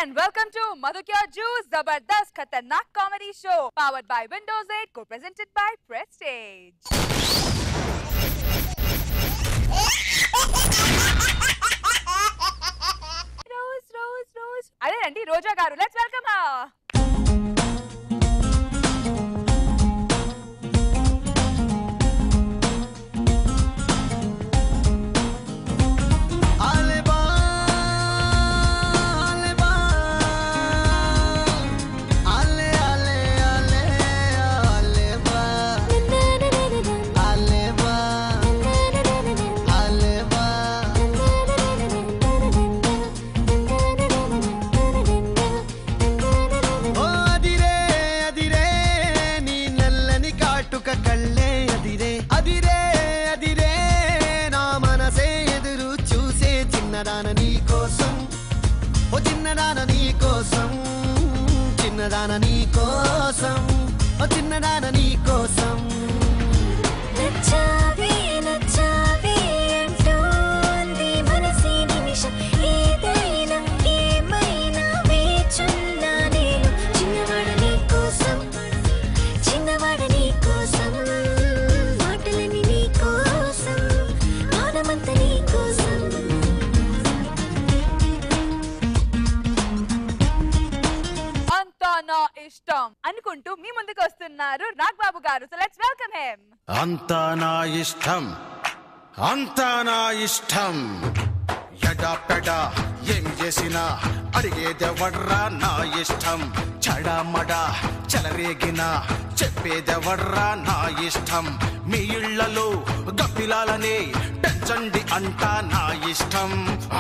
and welcome to Madhukya Juice Zabardast Khatarnak Comedy Show powered by Windows 8 co-presented by Prestige. Rose. Are Randy Roja Garu. Let's welcome her. అనుకుంటూ మీ ముందుకు వస్తున్నారు నాగబాబు గారు. So let's welcome him. అంతా నా ఇష్టం, అంతా నా ఇష్టం, ఎడా పెడా ఏం చేసినా అడిగేదెవర్రా నా ఇష్టం, చడామడా చెలరేగిన చెప్పేదెవర్రా నా ఇష్టం, మీ ఇళ్లలో గప్పిలాలనే పెంచండి అంటా నా ఇష్టం,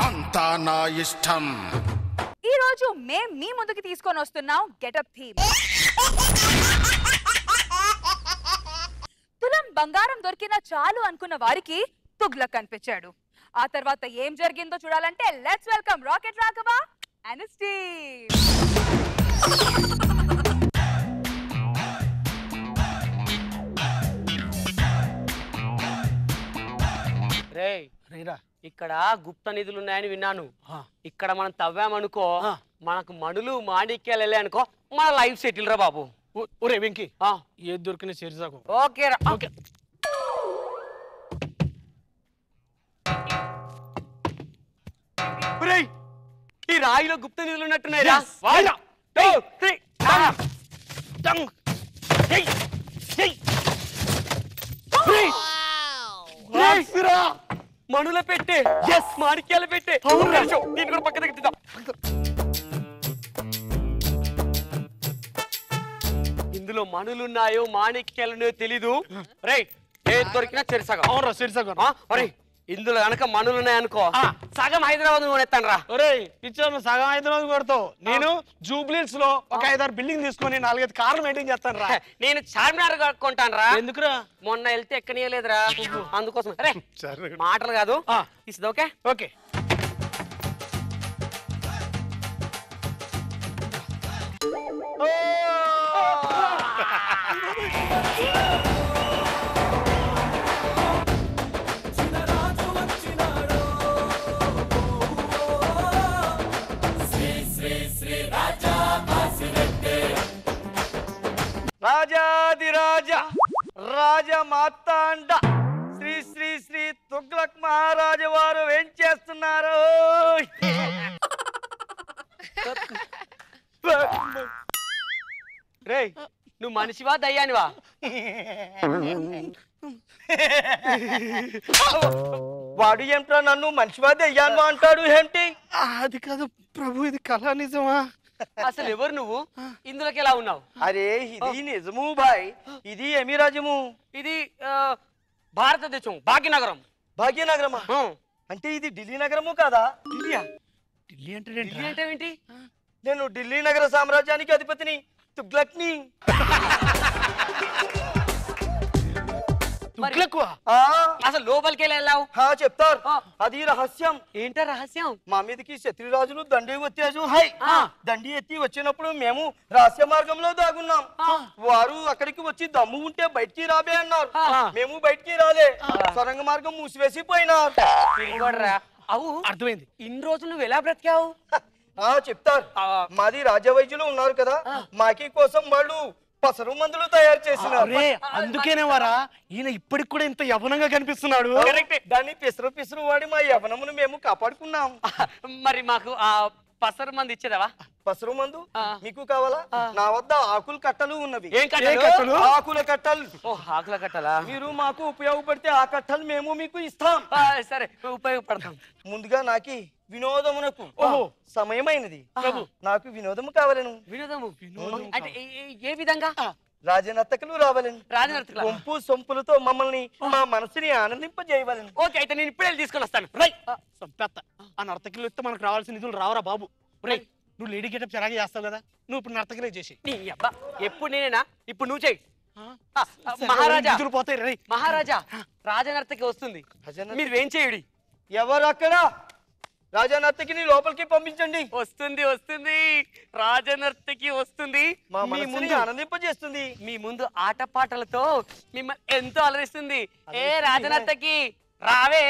అంతా నా ఇష్టం. ఈ రోజు మేం మీ ముందుకి తీసుకొని వస్తున్నాం గెటప్ థీమ్. తులం బంగారం దొరికినా చాలు అనుకున్న వారికి తుగ్లక్ కనిపించాడు. ఆ తర్వాత ఏం జరిగిందో చూడాలంటే let's welcome rocket Raghava and his team. ఇక్కడ గుప్త నిధులు ఉన్నాయని విన్నాను. ఇక్కడ మనం తవ్వామనుకో మనకు మడులు మాణిక్యాలు వెళ్ళాయి అనుకో మన లైఫ్ సెటిల్ రా బాబు. ఒరే వెంకీ ఏది దొరికిన చేరుసాకు. ఓకే రా. ఓకే ఈ రాయిలో గుప్త నిధులు ఉన్నట్టున్నాయి రా. మనుల పెట్టే మాణిక్యాలు పెట్టే నేను కూడా పక్క దగ్గర. ఇందులో మనులున్నాయో మాణిక్యాలున్నాయో తెలీదు. రేయ్ ఏది దొరికినా చెరిసగం. అవునరా చెరిసగం. ఒరే ఇందులో కనుక మనులున్నాయనుకో సగం హైదరాబాద్ కొనేస్తాను రా. ఒరే పిచ్చర్ సగం హైదరాబాద్ కొడతావు. నేను జూబ్లీస్ లో ఒక 5-6 బిల్డింగ్ తీసుకొని 4-5 కార్లు మెయింటైన్ చేస్తాను రా. నేను చార్మినార్ కొంటాను రా. ఎందుకురా? మొన్న వెళ్తే ఎక్కనియలేదురా అందుకోసం. రే మాటలు కాదు ఇది. ఓకే ఓకే రాజాదిరాజ రాజమాతాండ శ్రీ శ్రీ శ్రీ తుగ్లక్ మహారాజు వారు ఏం చేస్తున్నారు? రేయ్ నువ్వు మనిషివా దయ్యానివా? వాడు ఏంట్రా నన్ను మనిషివా దయ్యానివా అంటాడు ఏంటి? అది కాదు ప్రభు, ఇది కళ నిజమా? అసలు ఎవరు నువ్వు? ఇందులోకి ఎలా ఉన్నావు? అరే ఇది నిజము బాయ్, ఇది ఏమి రాజ్యము? ఇది భారతదేశం భాగ్యనగరం. భాగ్యనగరమా? అంటే ఇది ఢిల్లీ నగరము కదా? ఢిల్లీ అంటే ఏంటి? నేను ఢిల్లీ నగర సామ్రాజ్యానికి అధిపతిని, తుగ్లక్ని. అసలు లోపలికి వెళ్ళావు? చెప్తారు, అది రహస్యం. ఏంటో రహస్యం? మా మీదకి శత్రురాజులు దండి వచ్చారు. హై దండి ఎత్తి వచ్చినప్పుడు మేము రహస్య మార్గంలో దాగున్నాం. వారు అక్కడికి వచ్చి దమ్ము ఉంటే బయటికి రాబే అన్నారు. మేము బయటికి రాలే, సొరంగ మార్గం మూసివేసి పోయినారు. అవు అర్థమైంది. ఇన్ని రోజులు నువ్వు ఎలా బ్రతికావు? చెప్తారు. మాది రాజవైద్యులు ఉన్నారు కదా, మాకి కోసం వాళ్ళు పసరు మందులు తయారు చేసినారు. అందుకేనే వారా ఈయన ఇప్పటికి కూడా ఇంత యవనంగా కనిపిస్తున్నాడు. దాన్ని పిసరు వాడి మా యవనమును మేము కాపాడుకున్నాం. మరి మాకు ఆ పసరు మంది ఇచ్చేదావా? పసరు మందు మీకు కావాలా? నా వద్ద ఆకుల కట్టలు ఉన్నవి. ఏం కట్టలు? ఆకుల కట్టలు. ఆకుల కట్టలా? మీరు మాకు ఉపయోగపడితే ఆ కట్టలు మేము మీకు ఇస్తాం. సరే, ఉపయోగపడతాం. ముందుగా నాకి వినోదమునకు సమయమైనది. నాకు వినోదము కావాలను. వినోదము అంటే ఏ విధంగా? రాజనర్తకులు రావాలని. రాజనర్తకులు వంపు సొంపులతో మమ్మల్ని మా మనసుని ఆనందింపజేయవాలని. ఓకే, అయితే నేను ఇప్పుడే తీసుకొని వస్తాను. ఆ నర్తకిలు ఇస్తే మనకు రావాల్సిన నిధులు రావరా బాబు? నువ్వు లేడీ గెటప్ అలాగే చేస్తావు కదా, నువ్వు ఇప్పుడు నర్తకిలే చేసి. ఎప్పుడు నేనేనా? ఇప్పుడు నువ్వు చెయ్యి. మహారాజా పోతాయి. మహారాజా, రాజనర్తకి వస్తుంది, మీరు ఏం చేయుడి. ఎవరు అక్కడ? రాజనర్తకిని లోపలికి పంపించండి. వస్తుంది వస్తుంది, రాజనర్తకి వస్తుంది. మీ ముందు ఆనందింపజేస్తుంది. మీ ముందు ఆటపాటలతో మిమ్మల్ని ఎంతో అలరిస్తుంది. ఏ రాజనర్తకి రావే.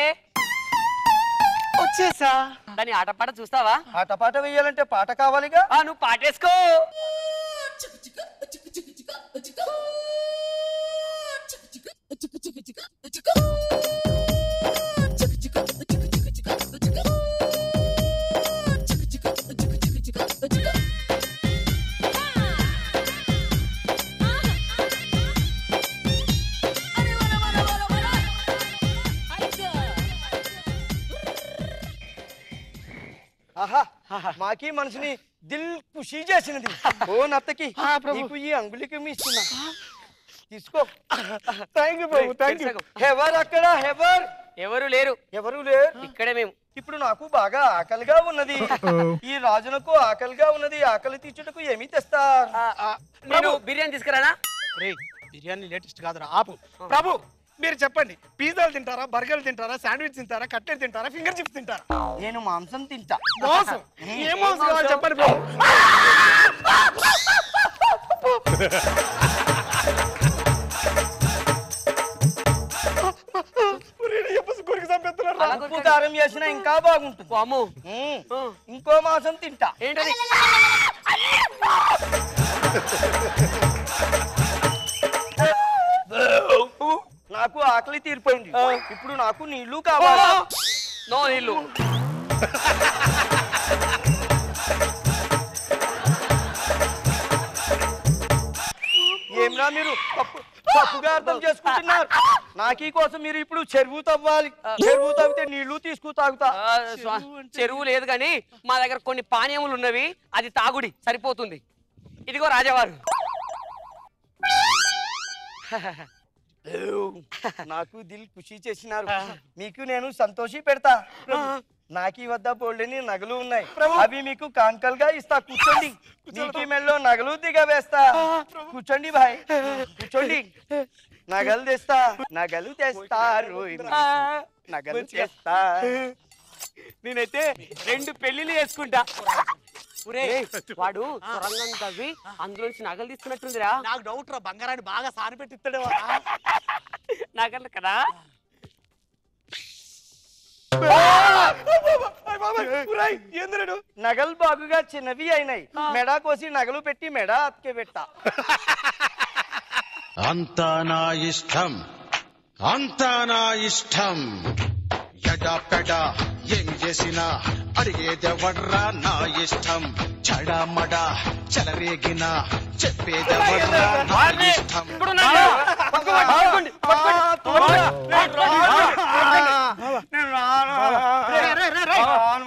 వచ్చేసా. దాని ఆటపాట చూస్తావా? ఆటపాట వేయాలంటే పాట కావాలిగా. నువ్వు పాటేసుకో. మాకి మనసుని దిల్ ఖుషి చేసినది. ఓ నర్తకి, నీకు ఈ అంగుళికి ఇస్తున్నా, తీసుకో. Thank you Babu, thank you. ఎవరు అక్కడ? ఎవరు లేరు. ఎవరు లేరు, ఇక్కడే మేము. ఇప్పుడు నాకు బాగా ఆకలిగా ఉన్నది. ఈ రాజునకు ఆకలిగా ఉన్నది. ఆకలి తీర్చుటకు ఏమి తెస్తారు? నేను బిర్యానీ తీసుకురానా? బిర్యానీ లేటెస్ట్ కాదురా, ఆపు. ప్రభు మీరు చెప్పండి, పిజ్జాలు తింటారా, బర్గర్లు తింటారా, శాండ్విచ్ తింటారా, కట్లెట్ తింటారా, ఫింగర్ చిప్స్ తింటారా? నేను మాంసం తింటా. మాంసం? ఏ మాంసం కావాలి చెప్పండి ప్రభు. ఉప్పు కారం చేసినా ఇంకా బాగుంటుంది. అమ్ము, ఇంకో మాంసం తింటా. ఏంటది? నాకు ఆకలి తీరిపోయింది. ఇప్పుడు నాకు నీళ్లు కావాలి. నో నీళ్లు. ఏమన్నా మీరు తప్పుగా అర్థం చేసుకుంటున్నారు? నాకీ కోసం మీరు ఇప్పుడు చెరువు తవ్వాలి. చెరువు తవ్వితే నీళ్లు తీసుకు తాగుతా. చెరువు లేదు కానీ మా దగ్గర కొన్ని పానీయములు ఉన్నవి, అది తాగుడి సరిపోతుంది. ఇదిగో రాజావారు. నాకు దిల్ ఖుషి చేసినారు. మీకు నేను సంతోషి పెడతా. నాకీ వద్ద బోల్డని నగలు ఉన్నాయి, అవి మీకు కాంకలుగా ఇస్తా. కూర్చోండి. నీకి మెల్లో నగలు దిగవేస్తా. కూర్చోండి భాయ్, కూర్చోండి. నగలు తెస్తా, నగలు తెస్తారు, నగలు తెస్తా. నేనైతే 2 పెళ్లిళ్ళు చేసుకుంటా. వాడు సొరంగం తవ్వి అందులోంచి నగలు తీసుకున్నట్టుందిరా. నాకు డౌట్ రా, బంగారాన్ని బాగా సాని పెట్టి ఇస్తాడే నగలు కదా. నగలు బాగుగా చిన్నవి అయినాయి. మెడ కోసి నగలు పెట్టి మెడ అతికే పెట్టా. అంతా నా ఇష్టం, అంతా నా ఇష్టం. ఎడా పెడా ఏం చేసినా అడిగేదెవర్రా నా ఇష్టం. చడమడా చెలరేగినా చెప్పేదెవర్రా నా ఇష్టం.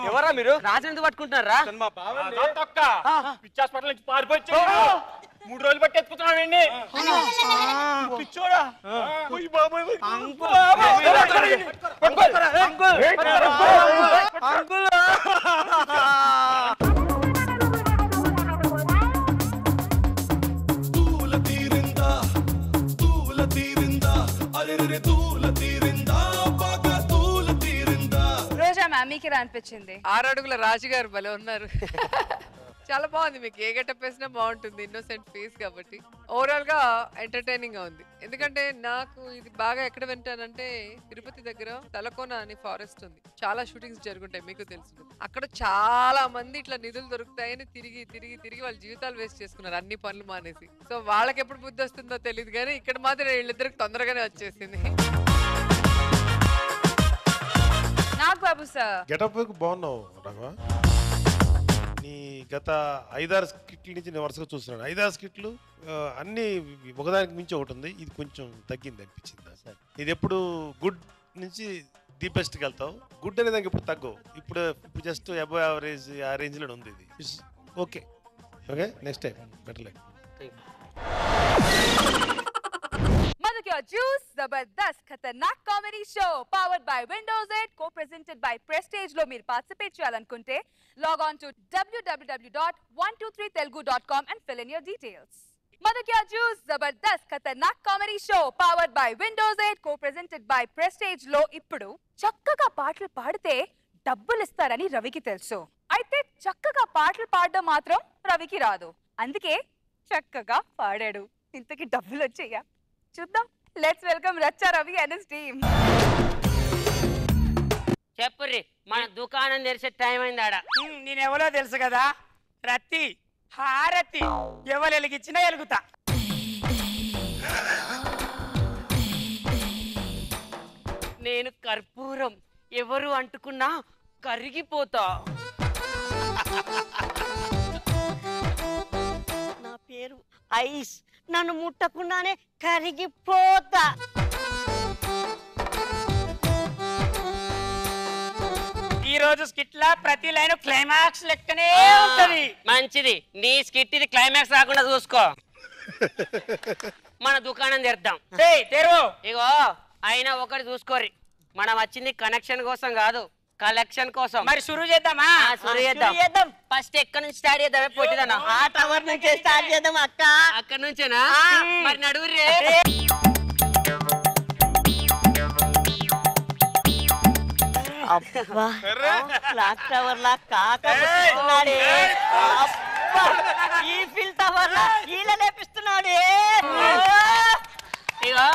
ఎవరా మీరు? రాజు ఎందుకు పట్టుకుంటున్నారా? హాస్పిటల్ నుంచి పారిపోయి 3 రోజులు బట్టి ఎత్తుకుతున్నాడండి. పిచ్చోడా రోజా మ్యామ్ మీకు ఎలా అనిపించింది? 6 అడుగుల రాజుగారు భలే ఉన్నారు. చాలా బాగుంది. మీకు ఏ గెటప్ వేసినా బాగుంటుంది, ఇన్నోసెంట్ ఫేస్ కాబట్టి. ఓవరాల్ గా ఎంటర్టైనింగ్ గా ఉంది. ఎందుకంటే నాకు ఇది బాగా ఎక్కడ వింటానంటే తిరుపతి దగ్గర తలకోన అని ఫారెస్ట్ ఉంది. చాలా షూటింగ్స్ జరుగుంటాయి, మీకు తెలుసు. అక్కడ చాలా మంది ఇట్లా నిధులు దొరుకుతాయని తిరిగి తిరిగి తిరిగి వాళ్ళ జీవితాలు వేస్ట్ చేసుకున్నారు అన్ని పనులు మానేసి. సో వాళ్ళకి ఎప్పుడు బుద్ధి వస్తుందో తెలియదు, కానీ ఇక్కడ మాత్రం వీళ్ళిద్దరికి తొందరగానే వచ్చేసింది. నాకు బాబు సార్ గెటప్ బాగున్నావు రాఘవ. నీ గత 5-6 స్కిట్ల నుంచి నేను వరుసగా చూస్తున్నాను. 5-6 స్కిట్లు అన్ని ఒకదానికి మించి ఒకటి ఉంది. ఇది కొంచెం తగ్గింది అనిపించింది సార్. ఇది ఎప్పుడు గుడ్ నుంచి ది బెస్ట్కి వెళ్తావు, గుడ్ అనే దానికి ఇప్పుడు తగ్గవు. ఇప్పుడు జస్ట్ అబౌవ్ యావరేజ్ ఆ రేంజ్లో ఉంది ఇది. Okay okay, next time better like. Madhukya Juice Zabardast Khatarnak Comedy Show powered by Windows 8 co-presented by Prestige లో మీరు పార్టిసిపేట్ చేయాలనుకుంటే log on to www.123telugu.com and fill in your details. Madhukya Juice Zabardast Khatarnak Comedy Show powered by Windows 8 co-presented by Prestige లో ఇప్పుడు చక్కగా పాటలు పాడితే డబ్బులు ఇస్తారని రవికి తెలుసు. అయితే చక్కగా పాటలు పాడడం మాత్రం రవికి రాదు. అందుకే చక్కగా పాడాడు. ఇంతకి డబ్బులు వచ్చాయా చూద్దాం. Let's welcome Racha Ravi and his team. చెప్పుర్రి, మన దుకాణం తెరిచే టైం అయింది ఆడ. నేను ఎవరో తెలుసు కదా, రత్తి హారతి ఎవరు వెలిగించినా వెలుగుతా. నేను కర్పూరం, ఎవరు అంటుకున్నా కరిగిపోతా. నా పేరు ఐస్, నన్ను ముట్టకుండానే కరిగిపోతా. ఈ రోజు స్కిట్ లా ప్రతి లైన్ క్లైమాక్స్ లెక్కనే ఉంటది. మంచిది, నీ స్కిట్ ఇది క్లైమాక్స్ రాకుండా చూసుకో. మన దుకాణం తెరుద్దాం. తెరువు. ఇగో అయినా ఒకటి చూసుకోరి, మనం వచ్చింది కనెక్షన్ కోసం కాదు, కలెక్షన్ కోసం. మరి షురూ చేద్దామా? షురూ చేద్దాం. ఫస్ట్ ఎక్కడ నుంచి స్టార్ట్ చేద్దామే పొట్టిదన్నా? ఆ టవర్ నుంచే స్టార్ట్ చేద్దాం అక్క. అక్కడ నుంచేనా? మరి నడువురే. అబ్బా, క్లాక్ టవర్ లా కాకస్తున్నాడే. అబ్బా, ఈ ఫిల్ టవర్ లా ఈల లేపిస్తున్నాడే. ఇగో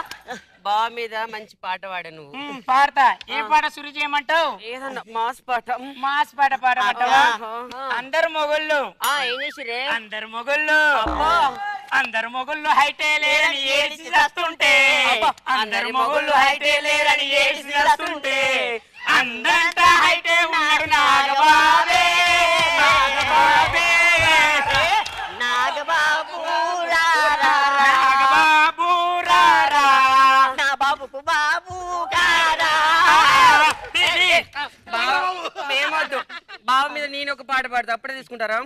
బావ మీద మంచి పాట పాడ. నువ్వు పాడతా. ఏ పాట షురూ చేయమంటావు? ఏదన్నా మాస్ పాట. మాస్ పాట పాడమంటావా? అందరు మొగుళ్ళు ఏం చేసిరే? అందరు మొగుళ్ళు అందరు మొగుళ్ళు హైటే లేరని ఏడిసి చేస్తుంటే, అందరు మొగుళ్ళు హైటే లేరని ఏడిసి చేస్తుంటే, అందంతా హైటే ఉన్నాడు నాగబాబే. నాగబాబే నాగబాబు రారా, నాగబాబు రారా, నా బాబుకు బాబు గారా. మేమొద్దు, బావ మీద నేను ఒక పాట పాడతా, అప్పుడే తీసుకుంటారా?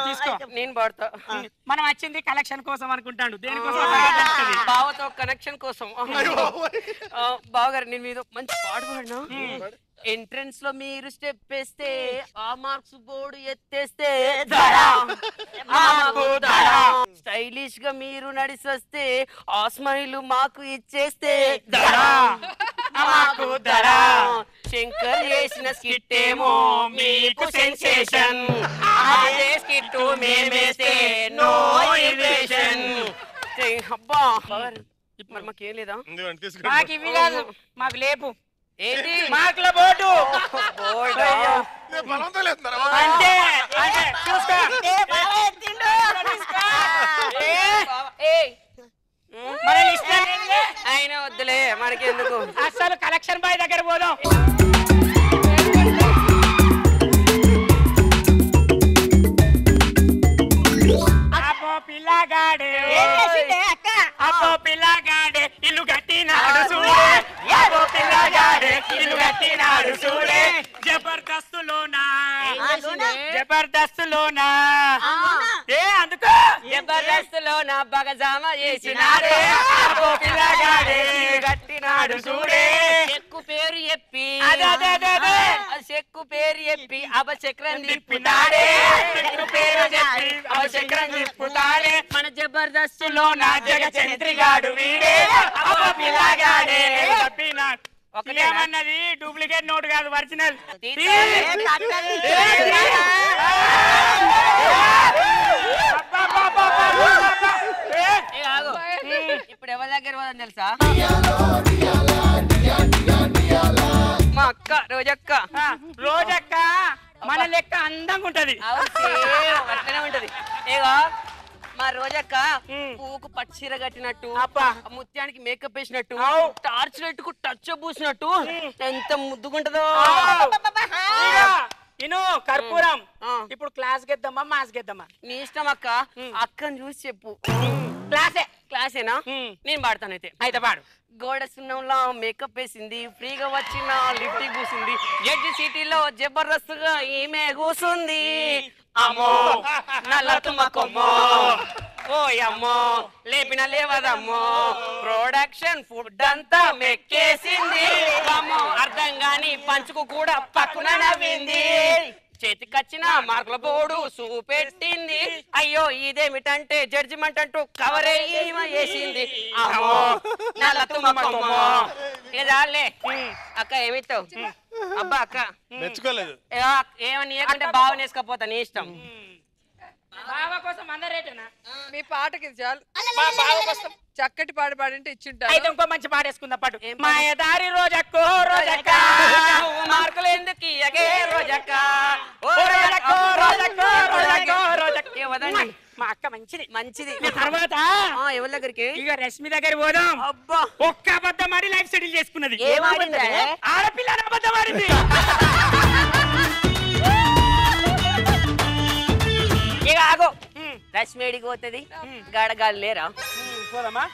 తీసుకో, నేను పాడతా. మనం వచ్చింది కలెక్షన్ కోసం అనుకుంటాడు, దేనికోసం? బావతో కనెక్షన్ కోసం. బావగారు నేను మీద మంచి పాట పాడినా, ఎంట్రన్స్ లో మీరు స్టెప్ వేస్తే, ఆ మార్క్స్ బోర్డు ఎత్తేస్తే, స్టైలిష్ గా మీరు నడిచి వస్తే, ఆ స్మైల్ మాకు ఇచ్చేస్తే, శంకర్ చేసిన స్కిట్ ఏమో మీకు సెన్సేషన్, అదే స్కిట్ మేమేస్తే నో ఇన్వేషన్. అబ్బా మరి మాకేం లేదా? మాకు ఇవి కాదు, మాకు లేపు. ఏంటి? మార్కుల బోర్డు. అంటే చూసుకో. ఆయన వద్దులే, మనకెందుకు. అసలు కలెక్షన్ బాయ్ దగ్గర పోదాం. అబ్బో పిల్లగాడే, అబ్బో పిల్లగాడే ఇల్లు కట్టినాడు చూడే, అబ్బో పిల్లగాడే ఇల్లు కట్టినాడు చూడే, జబర్దస్తులోనా జబర్దస్తులోనా ఏ అందుకో జబర్దస్తులోనా బగజామా చేసినాడే, అబ్బో పిల్లగాడే ఇల్లు కట్టినాడు చూడే. చెక్కు పేరు చెప్పి చెక్కు పేరు చెప్పి అపచక్రం తిప్పుతాడే, చెక్కు పేరు చెప్పి అపచక్రం తిప్పుతాడే. మన జబర్దస్తులో నా జగచంద్రిగాడు వీడే, అబ్బో పిల్లగాడే తప్పినాడు. ఏమన్నది? డూప్లికేట్ నోట్ కాదు, ఒరిజినల్. ఇప్పుడు ఎవరి దగ్గర పోదని తెలుసా? మా అక్క రోజక్క. రోజక్క మన లెక్క అందంగా ఉంటది. అట్లనే ఉంటది. ఏగో మా రోజక్క పువ్వుకు పచ్చిర కట్టినట్టు, ముత్యానికి మేకప్ వేసినట్టు, టార్చ్ లైట్ కు టచ్ పూసినట్టు ఎంత ముద్దుగుంటదో. ఇను కర్పూరం. ఇప్పుడు క్లాస్ గెద్దామా మాస్ గెద్దామా? నీ ఇష్టం అక్క. అక్కని చూసి చెప్పు. క్లాసేనా? నేను పాడతాను అయితే పాడు. గోడ సున్నంలో మేకప్ వేసింది, ఫ్రీగా వచ్చిన లిఫ్ట్ కూసింది, జడ్జి సిటీలో జబర్దస్త్ గా ఈమె కూసుంది. అమ్మో నల్ల తుమ్మకొమ్మో, ఓ అమ్మో లేపిన లేవదమ్మో, ప్రొడక్షన్ ఫుడ్ అంతా మెక్కేసింది. అమ్మో అర్థం గాని పంచుకు కూడా పక్కన నవ్వింది. చేతికొచ్చిన మార్కుల బోర్డు చూపెట్టింది. అయ్యో ఇదేమిటంటే జడ్జిమెంట్ అంటూ కవరే వేసింది. అమ్మో నల్ల తుమ్మకొమ్మో. ఏదాలే అక్క ఏమిస్తావు? అబ్బా అక్క మెచ్చుకోలేదు. ఏమని ఏకంటే బాగా నేసుకపోతా, నీ ఇష్టం. బావ కోసం అందరేటనా? మీ పాటకి చాలు. బావ కోసం చక్కటి పాట పాడింటే ఇచ్చింటా. అయితే ఇంకో మంచి పాట వేసుకుందా పాటు. మాయదారి రోజక్కో రోజక్క, మార్కులు ఎందుకు రోజక్క, మా అక్క మంచిది మంచిది. తర్వాత ఎవరి దగ్గరికి? ఇక రష్మి దగ్గర పోదాం. అబ్బా ఒక్క అబద్ధం ఆడి లైఫ్ సెటిల్ చేసుకున్నది. ఆడపిల్ల అబద్ధం ఆడింది. ఇక ఆగో రష్మేడికి పోతుంది. గడగాలు లేరా? పోదామా?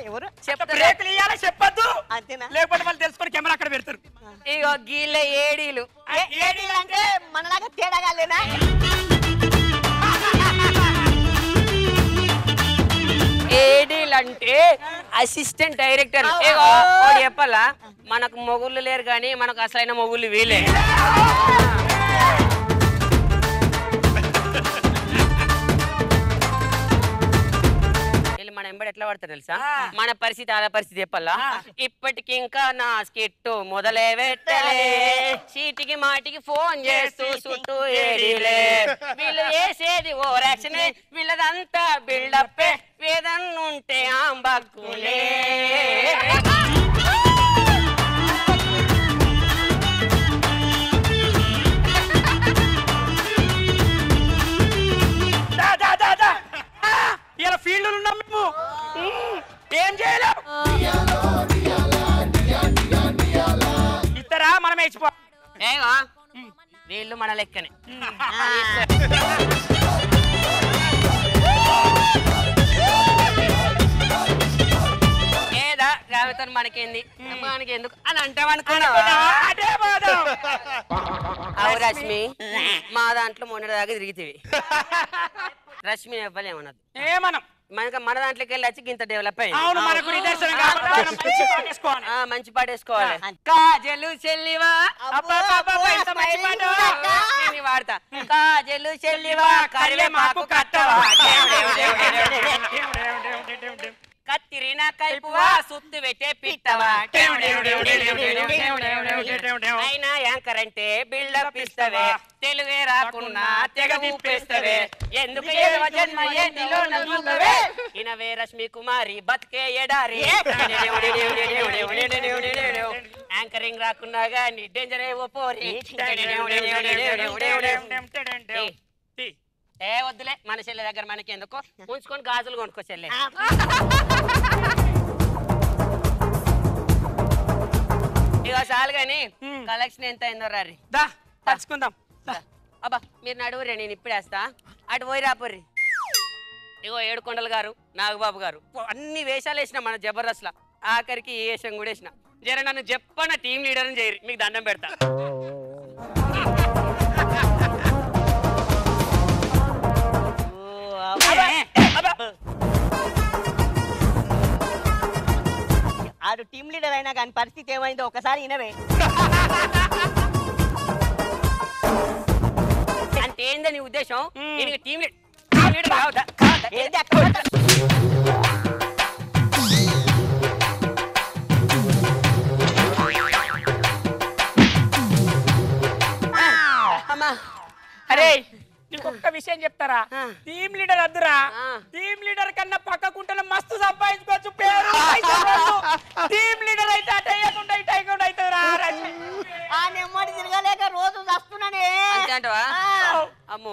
ఎవరు చెప్పద్దు, అంతేనా? లేకపోతే వాళ్ళు తెలుసుకొని కెమెరా అక్కడ పెడతారు. ఇగో గీళ్ళ ఏడీలు. ఏడీలు అంటే మనలాగా తేడాగా లేనా? ఏడీలు అంటే అసిస్టెంట్ డైరెక్టర్. చెప్పాలా, మనకు మొగుళ్ళు లేరు కానీ మనకు అసలైన మొగుళ్ళు వీలే. మన ఎంబడి ఎట్లా పడతారు తెలుసా? మన పరిస్థితి ఆదా పరిస్థితి చెప్పాలా? ఇప్పటికి ఇంకా నా స్కిట్ మొదలే పెట్టలే, చీటికి మాటికి ఫోన్ చేస్తూ చుట్టూ ఏడీలే, వీళ్ళు వేసేది ఓ యాక్షనే, వీళ్ళదంతా బిల్డప్, వేదన్నుంటే ఆంబక్కులే. ఇలా ఫీల్డ్ ఉన్నాం మేము, ఏం చేయలేం. ఇద్దరా మనం వేసిపో. ఏవా వీళ్ళు మన లెక్కనే. ఏదా రావితో మనకేంది, మనకి ఎందుకు అని అంటామనుకున్నావా? అవు రష్మి, మా దాంట్లో మొన్నటి దాకా తిరిగితేవి. రష్మి ఇవ్వలేమన్నది. ఏమనం మన దాంట్లోకి వెళ్ళి వచ్చి ఇంత డెవలప్ అయ్యింది. మంచి పాట వేసుకోవాలి. కాజలు చెల్లివా వాడతా. కాజలు చెల్లివా కరివే మాకు కట్టవా, కత్తిరిన కైపువా సుత్తు పెట్టే పిట్టవా, అయినా యాంకర్ అంటే బిల్డప్ ఇస్తవే, తెలుగే రాకున్నా తెగ ఊపేస్తవే, ఎందుకు ఏదవ జన్మ ఏంటిలో నవ్వుతవే, ఇనవే రష్మి కుమారి బతికే ఎడారి, యాంకరింగ్ రాకున్నా గాని డేంజర్ ఏవో పోరి. ఏ వద్దులే, మన చెల్లె దగ్గర మనకి ఎందుకో, ఉంచుకొని గాజులు కొనుక్కో చెల్లె. ఇక చాలు గాని కలెక్షన్ ఎంత అయిందో రారి తలుచుకుందాం. అబ్బా మీరు నడువురే, నేను ఇప్పుడేస్తా, అటు పోయి రాపోర్రి. ఇగో ఏడుకొండలు గారు, నాగబాబు గారు అన్ని వేషాలు వేసిన మన జబర్దస్త్ లా, ఆఖరికి ఏ వేషం కూడా వేసిన. జర నన్ను చెప్పన్న టీం లీడర్ అని చేయరు, మీకు దండం పెడతా. ఆడు టీం లీడర్ అయినా కానీ పరిస్థితి ఏమైందో ఒకసారి వినవే. అంటే ఏందని ఉద్దేశం? టీం లీడర్ కావద్దా? అమ్మా అరే నీకు ఒక్క విషయం చెప్తారా, టీమ్ లీడర్ వద్దురా, టీమ్ లీడర్ కన్నా పక్కకుంటే మస్తు సంపాదించుకోవచ్చు పేరు. టీమ్ లీడర్ అయితే అటు అయ్యకుండా ఇటు అయ్యకుండా అవుతుందిరా. ఆ నెమ్మడి తిరగలేక రోజు వస్తున్నానే. అమ్మో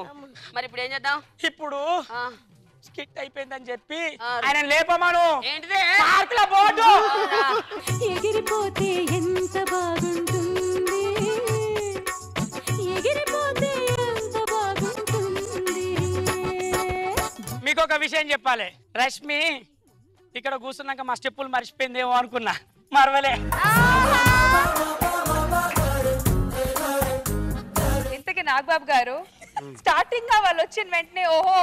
మరి ఇప్పుడు ఏం చేద్దాం? ఇప్పుడు స్కిట్ అయిపోయిందని చెప్పి ఆయన లేపమాను. ఏంటిదే పార్కుల బోర్డు ఎగిరిపోతే ఎంత బాగుంటుంది, ఎగిరిపోతే ఎంత బాగుంటుంది. మీకు ఒక విషయం చెప్పాలి, రష్మి ఇక్కడ కూర్చున్నాక మా స్టెప్పులు మర్చిపోయిందేమో అనుకున్నా, మరవలే. ఇంతకీ నాగబాబు గారు స్టార్టింగ్ గా వాళ్ళు వచ్చిన వెంటనే ఓహో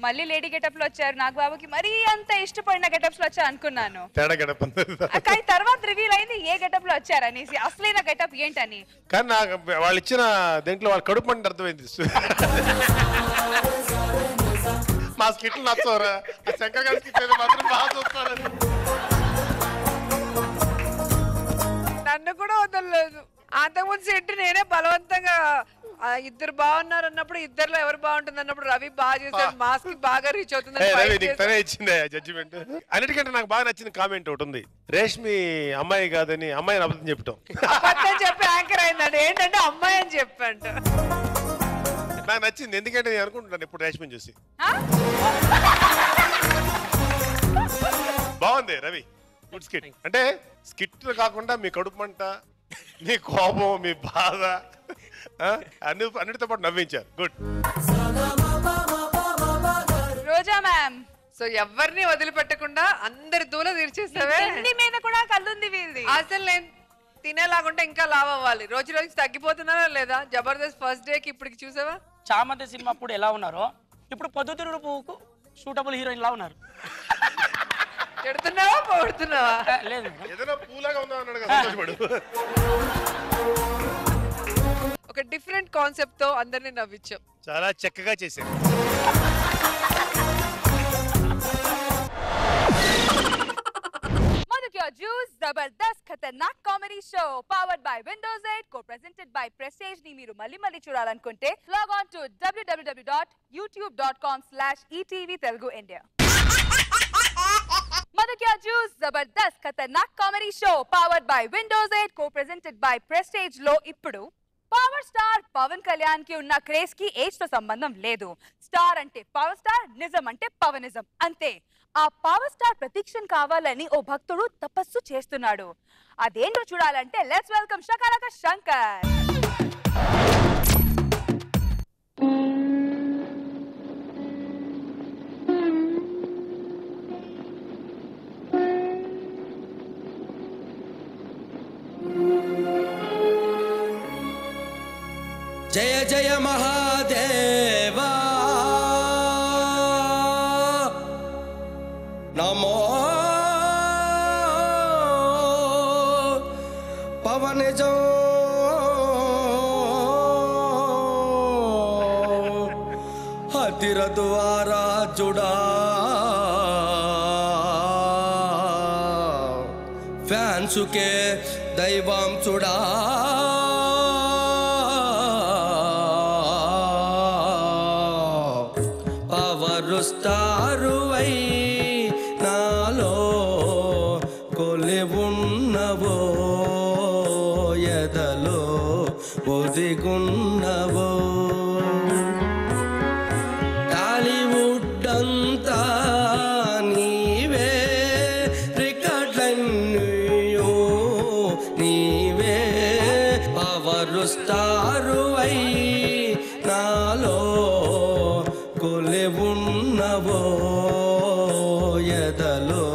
మళ్ళీ లేడీ గెటప్ లో వచ్చారు, నాగబాబుకి మరీ అంత ఇష్టపడిన గెటప్స్ లో వచ్చారు అనుకున్నాను. కానీ తర్వాత రివీల్ అయింది ఏ గెటప్ లో వచ్చారనేసి, అసలైన గెటప్ ఏంటని. కానీ నాకు వాళ్ళు ఇచ్చిన దేంట్లో వాళ్ళ కడుపు అంటే అర్థమైంది. మా స్కిట్లు నచ్చవరా, శంకర్ గారి స్కిట్ మాత్రం బాగా చూస్తారు. నన్ను కూడా వదలలేదు. అంతకుముందు సెట్ నేనే బలవంతంగా ఇద్దరు బాగున్నారు అన్నప్పుడు, ఇద్దరులో ఎవరు బాగుంటుంది అన్నప్పుడు రవి బాగా చేశాడు, మాస్క్ బాగా రీచ్ అవుతుంది. జడ్జిమెంట్ అన్నిటికంటే నాకు బాగా నచ్చిన కామెంట్ ఒకటి ఉంది, రేష్మి అమ్మాయి కాదని అమ్మాయిని అబద్ధం చెప్పటం. అబద్ధం చెప్పి యాంకర్ అయిందండి. ఏంటంటే అమ్మాయి అని చెప్పంట. నాకు నచ్చింది, ఎందుకంటే నేను అనుకుంటున్నాను ఇప్పుడు రేష్మిని చూసి. బాగుంది రవి, గుడ్ స్కిట్. అంటే స్కిట్ కాకుండా మీ కడుపు మంట, మీ కోపం, మీ బాధ అన్నిటితో పాటు నవ్వించారు. గుడ్. రోజా మ్యామ్ సో ఎవరిని వదిలిపెట్టకుండా అందరి దూల తీర్చేస్తావే. మీద కూడా కళ్ళుంది వీళ్ళది. అసలు నేను తినేలాగుంటే ఇంకా లావ్ అవ్వాలి. రోజు రోజు తగ్గిపోతున్నారా లేదా? జబర్దస్త్ ఫస్ట్ డే కి ఇప్పటికి చూసావా? చామంతి సినిమా అప్పుడు ఎలా ఉన్నారో ఇప్పుడు పొద్దుతిరుగుడు పువ్వుకు సూటబుల్ హీరోయిన్ లా ఉన్నారు. పెడుతున్నావా పొడుతున్నావా? లేదు ఏదైనా పూలాగా ఉందా అన్నాడు కదా, సంతోషపడు. ఒక డిఫరెంట్ కాన్సెప్ట్ తో అందరిని నవ్వించాం. చాలా చక్కగా చేశారు. Madhukya Juice Zabardast Khatarnak Comedy Show powered by Windows 8 co-presented by Prestige ని మీరు మళ్ళీ చూడాలనుకుంటే log on to www.youtube.com/etv Telugu India. Madhukya Juice Zabardast Khatarnak Comedy Show powered by Windows 8 co-presented by Prestige లో ఇప్పుడు పవర్ స్టార్ పవన్ కళ్యాణ్ కి ఉన్న craze కి age తో సంబంధం లేదు. స్టార్ అంటే పవర్ స్టార్, నిజం అంటే పవనిజం అంతే. ఆ పవర్ స్టార్ ప్రత్యక్షం కావాలని ఓ భక్తుడు తపస్సు చేస్తున్నాడు. అదేంటో చూడాలంటే లెట్స్ వెల్కమ్ షకలక శంకర్. జయ జయ మహాదేవా నమో పవనజో హతిర ద్వారా జుడా ఫ్యాన్సుకే దైవం చుడా పవరుస్తారువై నాలో కొలివున్నవో ఎదలో ఒదిగున్నవో టాలీవుడ్ అంతా నీవే రికార్డులన్నీయో నీవే పవరుస్తారువై నాలో కొలివున్నవో ఎదలో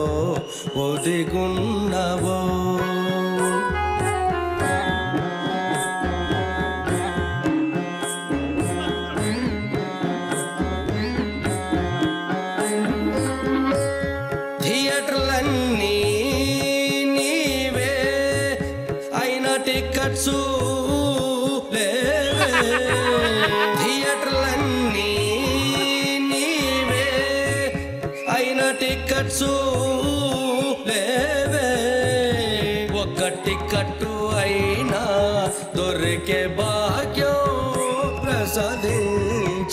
ఒదిగున్నవో థియేటర్లన్నీ నీవే అయిన టికెట్స్ లేవే థియేటర్లన్నీ నీవే అయిన టికెట్స్ లేవే ఒక్క టికెట్టు అయినా దొరికే భాగ్యం ప్రసాదించవే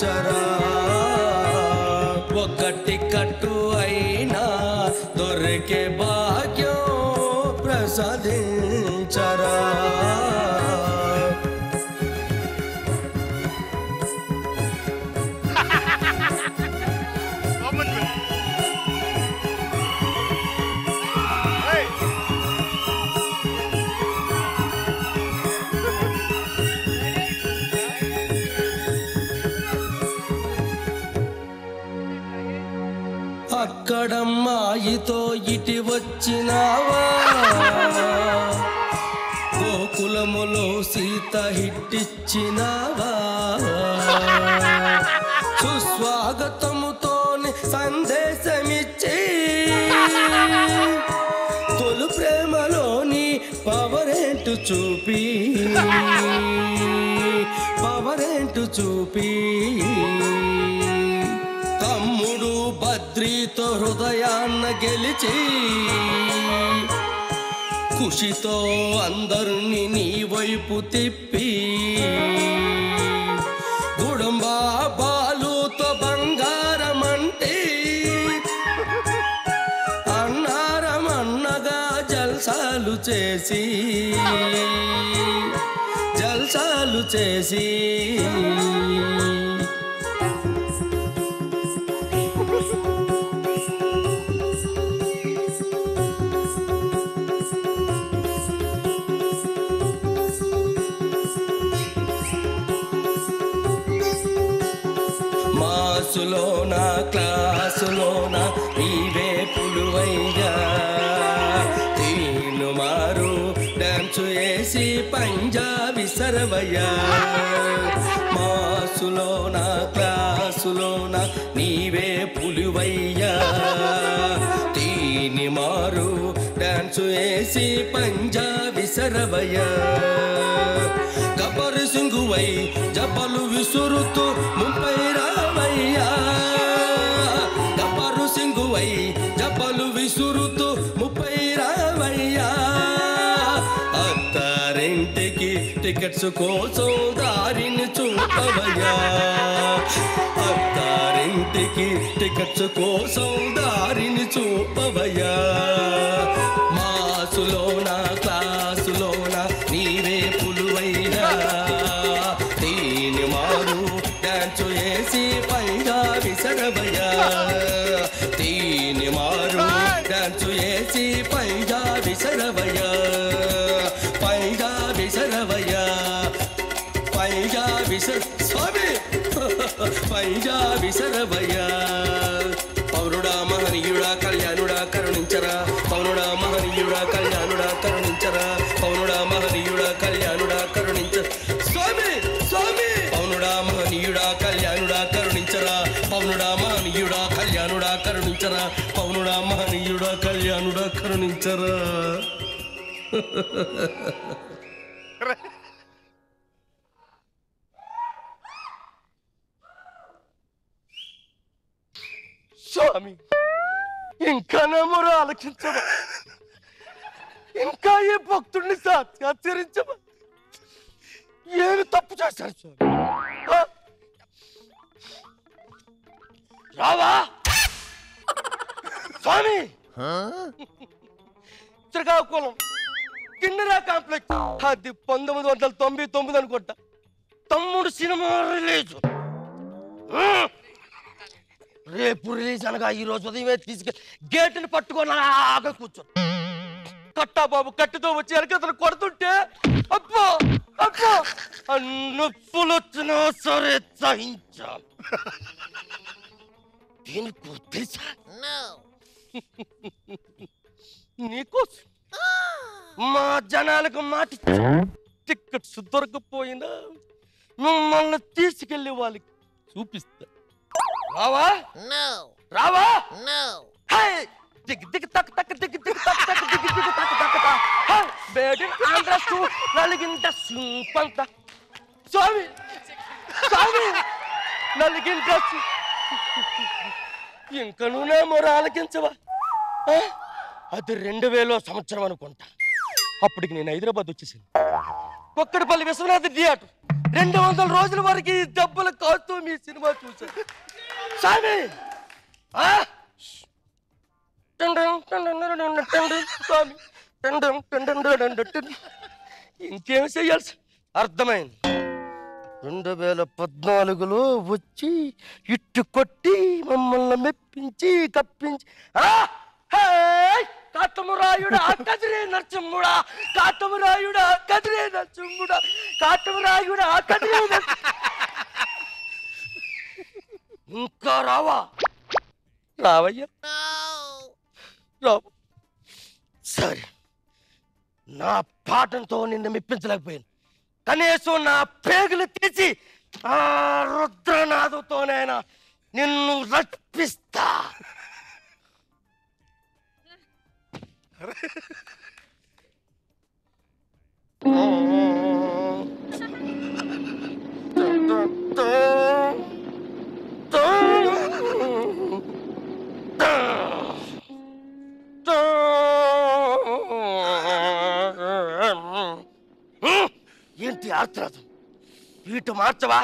సధించరా అక్కడమ్మాయితో ఇటి వచ్చినావా గోకులములో సీత హిట్టిచ్చినావా సుస్వాగతముతోని సందేశమిచ్చి తొలి ప్రేమలోని పవరేంటు చూపి తమ్ముడు బద్రీతో హృదయాన్న గెలిచి ఖుషితో అందరిని నీ వైపు తిప్పి గుడంబా బాలుతో బంగారమంటే అన్నారమన్నగా జల్సాలు చేసి మాసులోన క్లాసులోన నీవే పులువయ్యా తీను మారు డాన్సు వేసి పంజాబీ సరవయ్యా మాసులోన క్లాసులోన నీవే పులువయ్యా తీని మారు డాన్సు వేసి పంజాబీ సరవయ్యా గబ్బరు సింగువై జబ్బలు విసురుతూ ముంపై రావయ్యా గబ్బరు సింగువై జబ్బలు విసురుతూ ముప్పై రావయ్యా అత్తారింటికి టికెట్స్ కోసం దారిని చూపవయ్యా అత్తారింటికి టికెట్స్ కోసం దారిని చూపవయ్యా మాసులోన క్లాసులోన నీవే పులువైనా దీని మారు డాన్సు వేసి పైగా విసరవయ్యా దీని మారు డాన్సు వేసి పైగా విసరవయ్యా స్వామి పైగా విసరవయ్యా పౌరుడా మహనీయుడా కళ్యాణుడా కరుణించరా పౌరుడా మహనీయుడా కళ్యాణుడా కరుణించరా పౌరుడా మహనీయుడా కళ్యాణుడా కరుణించరా స్వామి స్వామి పౌరుడా మహనీయుడా కళ్యాణుడా కరుణించరా పౌరుడా మహనీయుడా కళ్యాణుడా కరుణించరా పౌరుడా మహనీయుడా కళ్యాణుడా కరుణించరా స్వామి ఇంకా నా మొర ఆలకించవా ఇంకా ఏ భక్తుడిని సాత్కరించవా ఏమి తప్పు చేశారు స్వామి రావా స్వామి శ్రీకాకుళం కిన్నెరా కాంప్లెక్స్ అది 1999 అనుకుంటా తమ్ముడు సినిమా రిలీజ్ రేపు రిలీజ్ అనగా ఈ రోజు ఉదయమే తీసుకెళ్ళి గేటుని పట్టుకొని ఆగా కూర్చో కట్టా బాబు కట్టుతో వచ్చి వెనకతను కొడుతుంటే అబ్బో అబ్బో నొప్పులు వచ్చినా సరే సహించా దీనికి తెలుసా నీకోసం మా జనాలకు మాట టికెట్స్ దొరకపోయినా మిమ్మల్ని తీసుకెళ్లి వాళ్ళకి చూపిస్తా రావా రావా దిగ్ దిగ్ తక్ తక్ దిగ్ దిగ్ తక్ తక్ దిగ్ దిగ్ తక్ తక్ తక్ బేడిన్ ఆంధ్రసు నలిగింట సింపంత స్వామి స్వామి నలిగింట ఇంకా నువ్వు మొర ఆలకించవా అది 2000 సంవత్సరం అనుకుంటా అప్పటికి నేను హైదరాబాద్ వచ్చేసాను కొక్కడపల్లి విశ్వనాథ్ థియేటర్ 200 రోజుల వరకు ఈ దెబ్బలు కాస్తూ మీ సినిమా చూశాను స్వామి స్వామి ఇంకేం చెయ్యాల్సి అర్థమైంది. 2014లో వచ్చి ఇట్టు కొట్టి మమ్మల్ని మెప్పించి కప్పించి కాటమరాయుడా కదిరే నరసింహుడా, కాటమరాయుడా కదిరే నరసింహుడా, కాటమరాయుడా కదిరే ఇంకా రావా? రావయ్యా రావు. సరే, నా పాఠంతో నిన్ను మెప్పించలేకపోయాను, కనీసం నా పేగులు తీసి ఆ రుద్రనాథతోనైనా నిన్ను రక్షిస్తా. ఏంటి ఆత్రాదు? వీటు మార్చవా?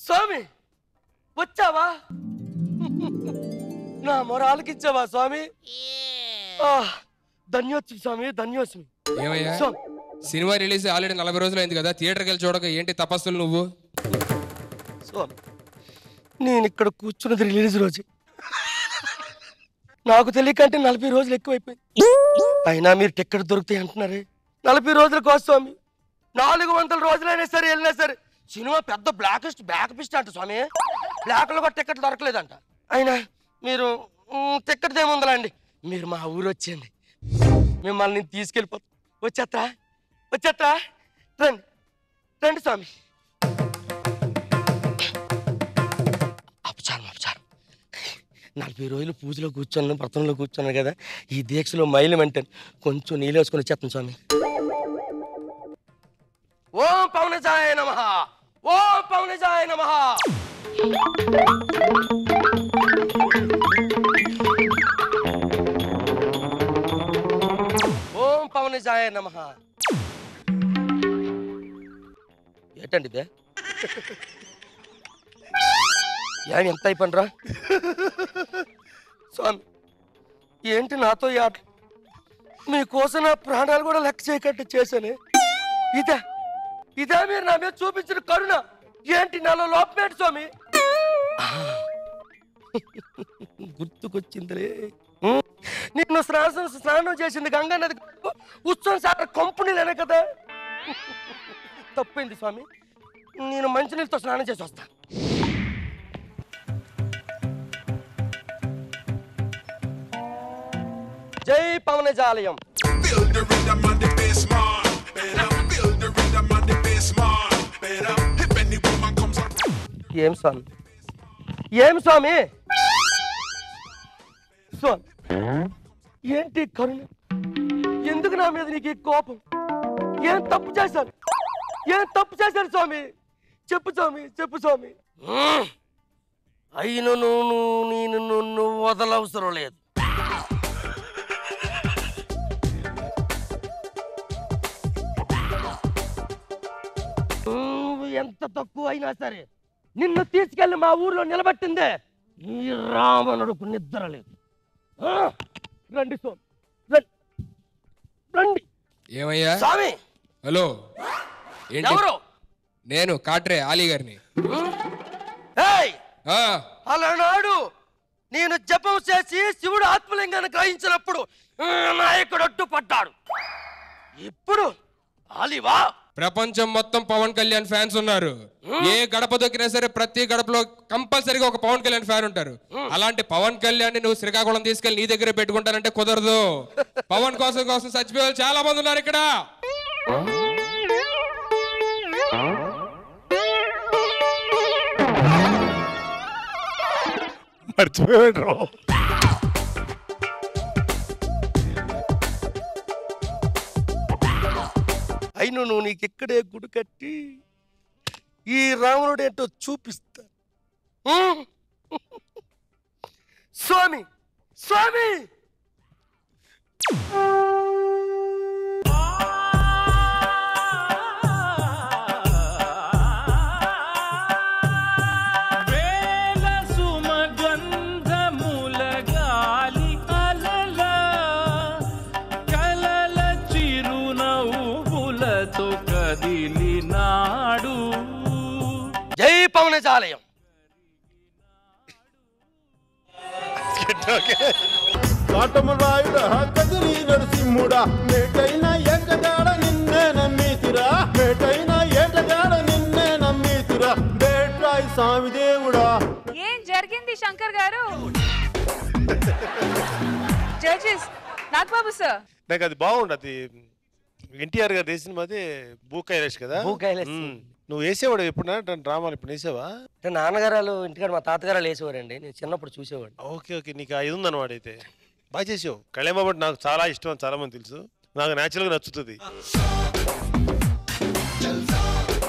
స్వామి వచ్చావా? నా మొరాలకిచ్చావా స్వామి? ధన్యోస్మి స్వామి, ధన్యోస్మి. ఏమయ్యా, సినిమా రిలీజ్ ఆల్రెడీ 40 రోజులు అయింది కదా, థియేటర్కి వెళ్ళి చూడక ఏంటి తపస్సులు నువ్వు? స్వామి, నేను ఇక్కడ కూర్చున్నది రిలీజ్ రోజు. నాకు తెలియకంటే 40 రోజులు ఎక్కువైపోయింది. అయినా మీరు టికెట్ దొరుకుతాయి అంటున్నారే. 40 రోజుల కోసం స్వామి, 400 రోజులైనా సరే వెళ్ళినా సరే సినిమా పెద్ద బ్లాక్ పిస్ట్ అంట స్వామి. బ్లాక్లో కూడా టికెట్ దొరకలేదంట. అయినా మీరు టికెట్ ఏముందండి, మీరు మా ఊరు వచ్చేయండి, మిమ్మల్ని నేను తీసుకెళ్ళిపోతా. వచ్చేత్తా రండి రండి స్వామి. అపచారం 40 రోజులు పూజలో కూర్చున్నాను, వ్రతంలో కూర్చున్నాను కదా, ఈ దీక్షలో మైలు వెంటనే కొంచెం నీళ్ళు వేసుకొని వచ్చేస్తాను స్వామి. ఓం పవనజాయ నమః, ఓం పవనజాయ నమః. ఓం పవనజాయ నమః. ఏంటండి ఇదే? ఏమి ఎంత అయిపోయినరా స్వామి? ఏంటి నాతో ఈ ఆట? మీకోసం నా ప్రాణాలు కూడా లెక్క చేయకట్టు చేశానే. ఇదే మీరు నా మీద చూపించిన కరుణ. ఏంటి నాలో లోపమేంటి స్వామి? గుర్తుకొచ్చిందిలే, నిన్ను స్నానం చేసింది గంగా నది ఉత్సవం సార్ కంపెనీలేనే కదా. తప్పైంది స్వామి, నేను మంచినీళ్ళతో స్నానం చేసి వస్తా. జై పవనజాలయం. ఏం స్వామి, ఏం స్వామి? స్వామి ఏంటి కరుణ? ఎందుకు నా మీద నీకు కోపం? ఏం తప్పు చేశారు స్వామి? చెప్పు స్వామి. అయిన నేను వదలవసరం లేదు. ఎంత తక్కువ అయినా సరే నిన్ను తీసుకెళ్లి మా ఊర్లో నిలబెట్టిందే ఈ రావణుడుకు నిద్ర లేదు. రండి స్వామి, రండి. ఏమయ్యా స్వామి? హలో, ఏంటి? ఎవరు? నేను కాట్రే ఆలీ గారిని. అలానాడు నేను జపం చేసి శివుడు ఆత్మలింగాన్ని గ్రహించినప్పుడు నాయకుడు అడ్డుపడ్డాడు. ఇప్పుడు ఆలివా? ప్రపంచం మొత్తం పవన్ కళ్యాణ్ ఫ్యాన్స్ ఉన్నారు. ఏ గడప దొక్కినా సరే ప్రతి గడపలో కంపల్సరీగా ఒక పవన్ కళ్యాణ్ ఫ్యాన్ ఉంటారు. అలాంటి పవన్ కళ్యాణ్ నువ్వు శ్రీకాకుళం తీసుకెళ్లి నీ దగ్గర పెట్టుకుంటానంటే కుదరదు. పవన్ కోసం చచ్చిపోయే చాలా మంది ఉన్నారు ఇక్కడ. మర్చిపోయాడు. అయిను నువ్వు నీకు ఇక్కడే గుడి కట్టి ఈ రావణుడు ఏంటో చూపిస్తా. స్వామి స్వామి జై పవనజాలయం. కాటమరాయుడా కదిరి నరసింహుడా మేటైన ఏటగాడ నిన్నే నమ్మితిరా మేటైన ఏటగాడ నిన్నే నమ్మితిరా బేట్రాయి స్వామి దేవుడా. ఏం జరిగింది శంకర్ గారు? Judges Nagababu sir. నాకు అది బాగుండదు. ఎన్టీఆర్ గారు వేసిన మాది భూ కైలాష్ కదా. భూ కైలాష్. నువ్వు వేసేవాడు ఎప్పుడన్నా డ్రామాలు ఇప్పుడు వేసావా? నాన్నగారు ఇంటికాడ మా తాతగారు వేసేవారండి, నేను చిన్నప్పుడు చూసేవాడు. ఓకే ఓకే, నీకు ఇది ఉందన్నమాట. అయితే బాగా చేసావు. కళ్యాణ్ బాబు నాకు చాలా ఇష్టం అని చాలా మంది తెలుసు. నాకు న్యాచురల్గా నచ్చుతుంది.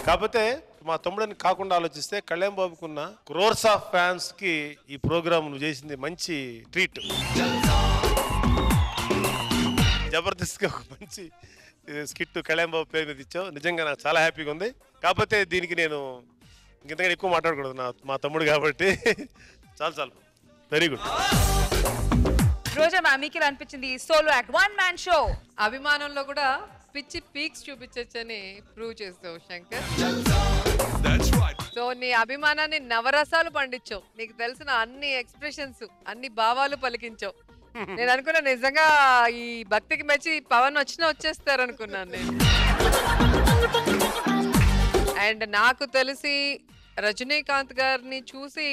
కాకపోతే మా తమ్ముడిని కాకుండా ఆలోచిస్తే కళ్యాణ్ బాబుకున్న క్రోర్స్ ఆఫ్ ఫ్యాన్స్ కి ఈ ప్రోగ్రామ్ నువ్వు చేసింది మంచి ట్రీట్. జబర్దస్త్గా ఒక మంచి స్కిట్ కళ్యాణ్ బాబు పేరు మీద ఇచ్చావు. నిజంగా నాకు చాలా హ్యాపీగా ఉంది. కాకపోతే దీనికి నేను ఇంతకంటే ఎక్కువ మాట్లాడకూడదు, మా తమ్ముడు కాబట్టి. చాలు చాలు, వెరీ గుడ్. రోజా మ్యామ్ మీకు ఎలా అనిపించింది solo act, one man show? అభిమానంలో కూడా పిచ్చి పీక్స్ చూపించొచ్చని ప్రూవ్ చేస్తావు శంకర్. సో నీ అభిమానాన్ని నవరసాలు పండించావు. నీకు తెలిసిన అన్ని ఎక్స్ప్రెషన్స్, అన్ని భావాలు పలికించావు. నేను అనుకున్నా నిజంగా ఈ భక్తికి మెచ్చి పవన్ వచ్చేస్తారు అనుకున్నాను నేను. అండ్ నాకు తెలిసి రజనీకాంత్ గారిని చూసి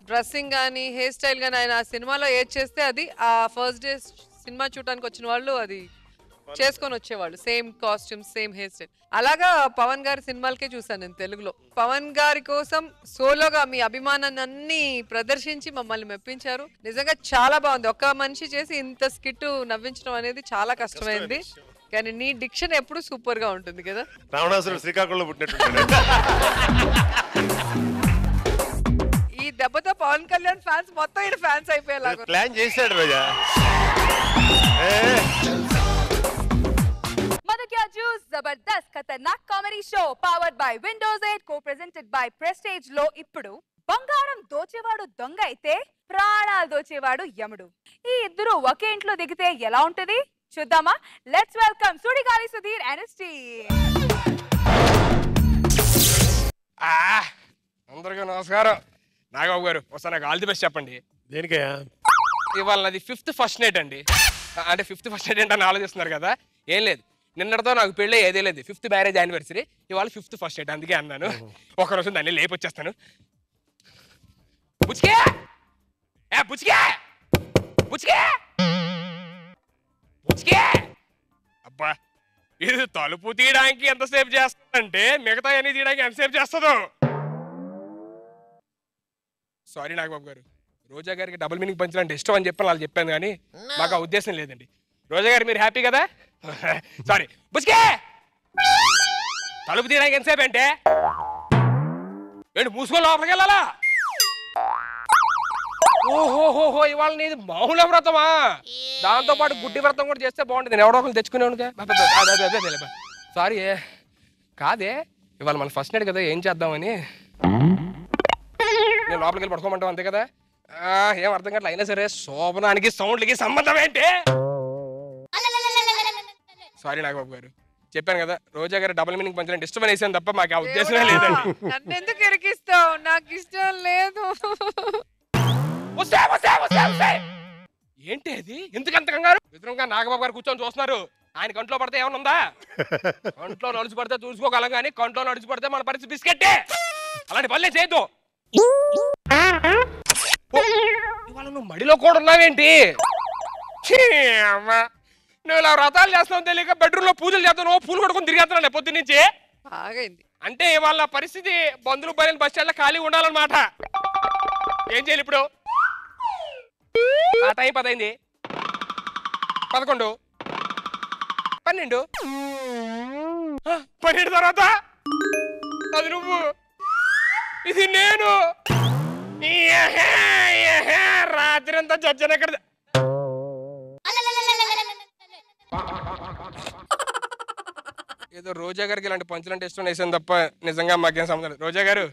డ్రెస్సింగ్ కానీ హెయిర్ స్టైల్ కానీ ఆయన ఆ సినిమాలో ఏది చేస్తే అది ఆ ఫస్ట్ డే సినిమా చూడడానికి వచ్చిన వాళ్ళు అది చేసుకొని వచ్చేవాళ్ళు. Same costume, same hair style. అలాగా పవన్ గారి సినిమాలకే చూసాను నేను తెలుగులో. పవన్ గారి కోసం సోలోగా మీ అభిమానాన్ని అన్ని ప్రదర్శించి మమ్మల్ని మెప్పించారు. నిజంగా చాలా బాగుంది. ఒక్క మనిషి చేసి ఇంత స్కిట్ నవ్వించడం అనేది చాలా కష్టమైంది. కానీ నీ డిక్షన్ ఎప్పుడు సూపర్ గా ఉంటుంది కదా. రావణాసురుడు శ్రీకాకుళంలో పుట్టినట్టు. ఈ దెబ్బతో పవన్ కళ్యాణ్ ఫ్యాన్స్ మొత్తం ఈయన ఫ్యాన్స్ అయిపోయేలాగా ప్లాన్ చేశాడు రోజా. మదక్యా juice Jabardasth Khatarnak comedy show powered by Windows 8 co-presented by Prestige లో ఇప్పుడు బంగారం దోచేవాడు దొంగ అయితే ప్రాణాలు దోచేవాడు యముడు. ఈ ఇద్దరు ఒకే ఇంట్లో దిగితే ఎలా ఉంటది చూద్దామా? Let's welcome Sudigali Sudheer and his team. అందరికీ నమస్కారం. నాగబాబు గారు ఒకసారి నాకు ఆల్ ది బెస్ట్ చెప్పండి. దేనికయ్యా? ఇవాళ నాది 5th ఫస్ట్ నైట్ అండి. అంటే 5th ఫస్ట్ నైట్ ఏంటని ఆలోచిస్తున్నారు కదా. ఏం లేదు, నిన్నటితో నాకు పెళ్ళి ఏదే లేదు. 5th మ్యారేజ్ యానివర్సరీ, ఇవాళ 5th ఫస్ట్ నైట్. అందుకే అన్నాను ఒకరోజు దాన్ని లేపొచ్చేస్తాను. బుచ్చికే బుచ్చికే బుచ్చికే బుచ్చికే. అబ్బా, ఇది తలుపు తీయడానికి ఎంతసేపు చేస్తుందంటే మిగతా అన్ని తీయడానికి ఎంతసేపు చేస్తుందో. సారీ నాగబాబు గారు, రోజా గారికి డబుల్ మీనింగ్ పంచాలంటే ఇష్టం అని చెప్పి వాళ్ళు చెప్పాను, కానీ మాకు ఆ ఉద్దేశం లేదండి. రోజా గారు మీరు హ్యాపీ కదా? సారీ. బుచ్చికే తలుపు తీయడానికి ఎంతసేపు అంటే ఏంటి మూసుకొని లోపలికి వెళ్ళాలా? ఓహోహోహో, ఇవాళ నీది మామూలు వ్రతమా? దాంతో పాటు గుడ్డి వ్రతం కూడా చేస్తే బాగుంటుంది. నేను ఎవడో ఒకరు తెచ్చుకునేవాడుగా. సారీ కాదే, ఇవాళ మన ఫస్ట్ నైట్ కదా, ఏం చేద్దామని నేను లోపలికి వెళ్ళి పడుకోమంటావు అంతే కదా. ఏం అర్థం కావట్లేదు. అయినా సరే శోభనానికి సౌండ్లకి సంబంధం ఏంటి? సారీ నాగబాబు గారు, చెప్పాను కదా రోజా గారు డబుల్ మీనింగ్ పంచాలంటే ఇష్టం వేసాను తప్ప మాకు ఆ ఉద్దేశమే లేదండి. నన్ను ఎందుకు ఇరికిస్తావు? నాకు ఇష్టం లేదు. ఏంటి అది? ఎందుకంత కంగారు? ఎదురుగా నాగబాబు గారు కూర్చొని చూస్తున్నారు. ఆయన కంట్లో పడితే ఏమన్నా ఉందా? కంట్లో నడుచు పడితే చూసుకోగలం, కానీ కంట్లో నడుచు పడితే మన పరిస్థితి బిస్కెట్టే. అలాంటి పనులే చేయొద్దు. ఇవాళ నువ్వు మడిలో కూడా ఉన్నావేంటి? నువ్వు ఇలా వ్రతాలు చేస్తావు తెలియక బెడ్రూమ్ లో పూజలు చేస్తావు, పూలు కొడుకుని తిరిగేస్తున్నాను పొద్దు నుంచి. అంటే ఇవాళ పరిస్థితి బంధువులు బయలు బస్ స్టాండ్ లో ఖాళీ ఉండాలన్నమాట. ఏం చేయాలి ఇప్పుడు? ఆ టైం 10 అయింది, 11, 12. 12 తర్వాత అది నువ్వు, ఇది నేను. రాత్రి అంతా చచ్చాను ఎక్కడ. ఏదో రోజా గారికి ఇలాంటి పంచులంటే ఇష్టం వేసాను తప్ప నిజంగా మాకేం సంబంధం లేదు. రోజా గారు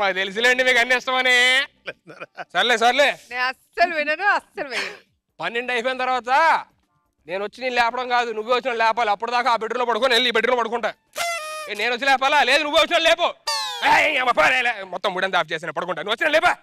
మాకు తెలిసిలేండి మీకు అన్ని ఇష్టమని. సర్లే నేను అస్సలు వినను, అస్సలు వేయను. 12 అయిపోయిన తర్వాత నేను వచ్చి నేను లేపడం కాదు, నువ్వే వచ్చిన లేపాలి. అప్పటిదాకా ఆ బెడ్రూమ్లో పడుకొని వెళ్ళి ఈ బెడ్రూమ్లో పడుకుంటా. నేను వచ్చి లేపాలా? లేదు నువ్వే వచ్చిన లేపు. మొత్తం మూడంతా ఆఫ్ చేసిన పడుకుంటా. నువ్వు వచ్చిన లేపా.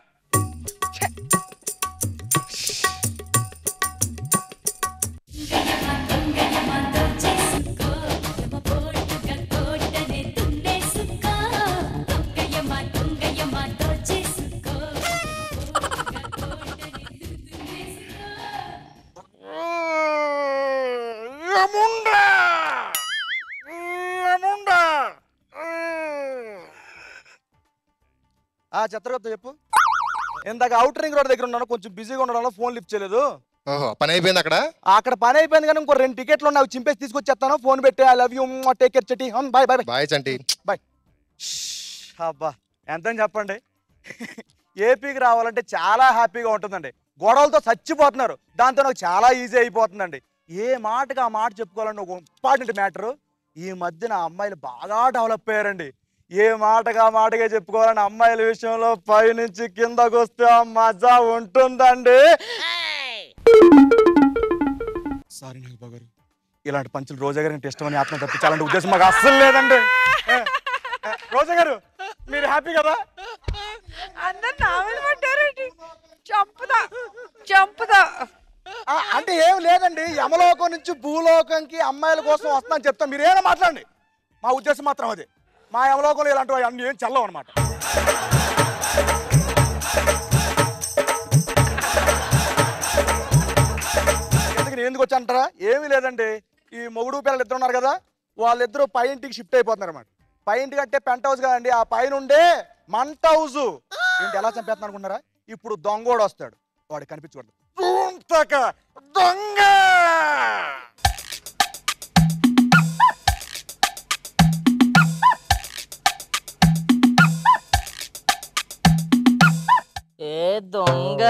చిత్రగుప్త చెప్పు. ఇందాక అవుటర్ రింగ్ రోడ్ దగ్గర ఉన్నాను, కొంచెం బిజీగా ఉండడం ఫోన్ లిఫ్ట్ చేయలేదు. పని అయిపోయింది అక్కడ పని అయిపోయింది కానీ ఇంకో 2 టికెట్లు ఉన్నాయి, చింపేసి తీసుకొచ్చేస్తాను. ఫోన్ పెట్టి I love you, take care Chetti, bye bye bye Chanti bye. అబ్బా ఎంతని చెప్పండి, ఏపీకి రావాలంటే చాలా హ్యాపీగా ఉంటుందండి. గొడవలతో చచ్చిపోతున్నారు, దాంతో నాకు చాలా ఈజీ అయిపోతుందండి. ఏ మాటగా ఆ మాట చెప్పుకోవాలంటే ఒక ఇంపార్టెంట్ మ్యాటరు. ఈ మధ్యన అమ్మాయిలు బాగా డెవలప్ అయ్యారండి. ఏ మాటగా చెప్పుకోవాలని అమ్మాయిల విషయంలో పైనుంచి కిందకు వస్తే మజా ఉంటుందండి. సారీ నాగబాబు గారు, ఇలాంటి పంచులు రోజా గారికి ఇష్టం అని ఆత్మ తప్పించాలంటే ఉద్దేశం మాకు అస్సలు లేదండి. రోజా గారు మీరు హ్యాపీ కదా? అందరు నావల్ పట్టారండి. చంపుదా అంటే ఏం లేదండి, యమలోకం నుంచి భూలోకంకి అమ్మాయిల కోసం వస్తానని చెప్తాను. మీరు ఏమైనా మాట్లాడండి, మా ఉద్దేశం మాత్రం అదే. మా యమలోకంలో ఇలాంటివి అన్ని ఏం చల్లవు అనమాట. ఎందుకు వచ్చానంటారా? ఏమీ లేదండి, ఈ మొగుడు పిల్లలు ఇద్దరు ఉన్నారు కదా, వాళ్ళిద్దరూ పై ఇంటికి షిఫ్ట్ అయిపోతున్నారు అనమాట. పై ఇంటికి అంటే పెంట్ హౌస్ కదండి, ఆ పైన ఉండే మంట హౌస్. ఏంటి ఎలా చంపేస్తున్నారు అనుకున్నారా? ఇప్పుడు దొంగోడు వస్తాడు, వాడు కనిపించకూడదు. దొంగ ఏ దొంగ,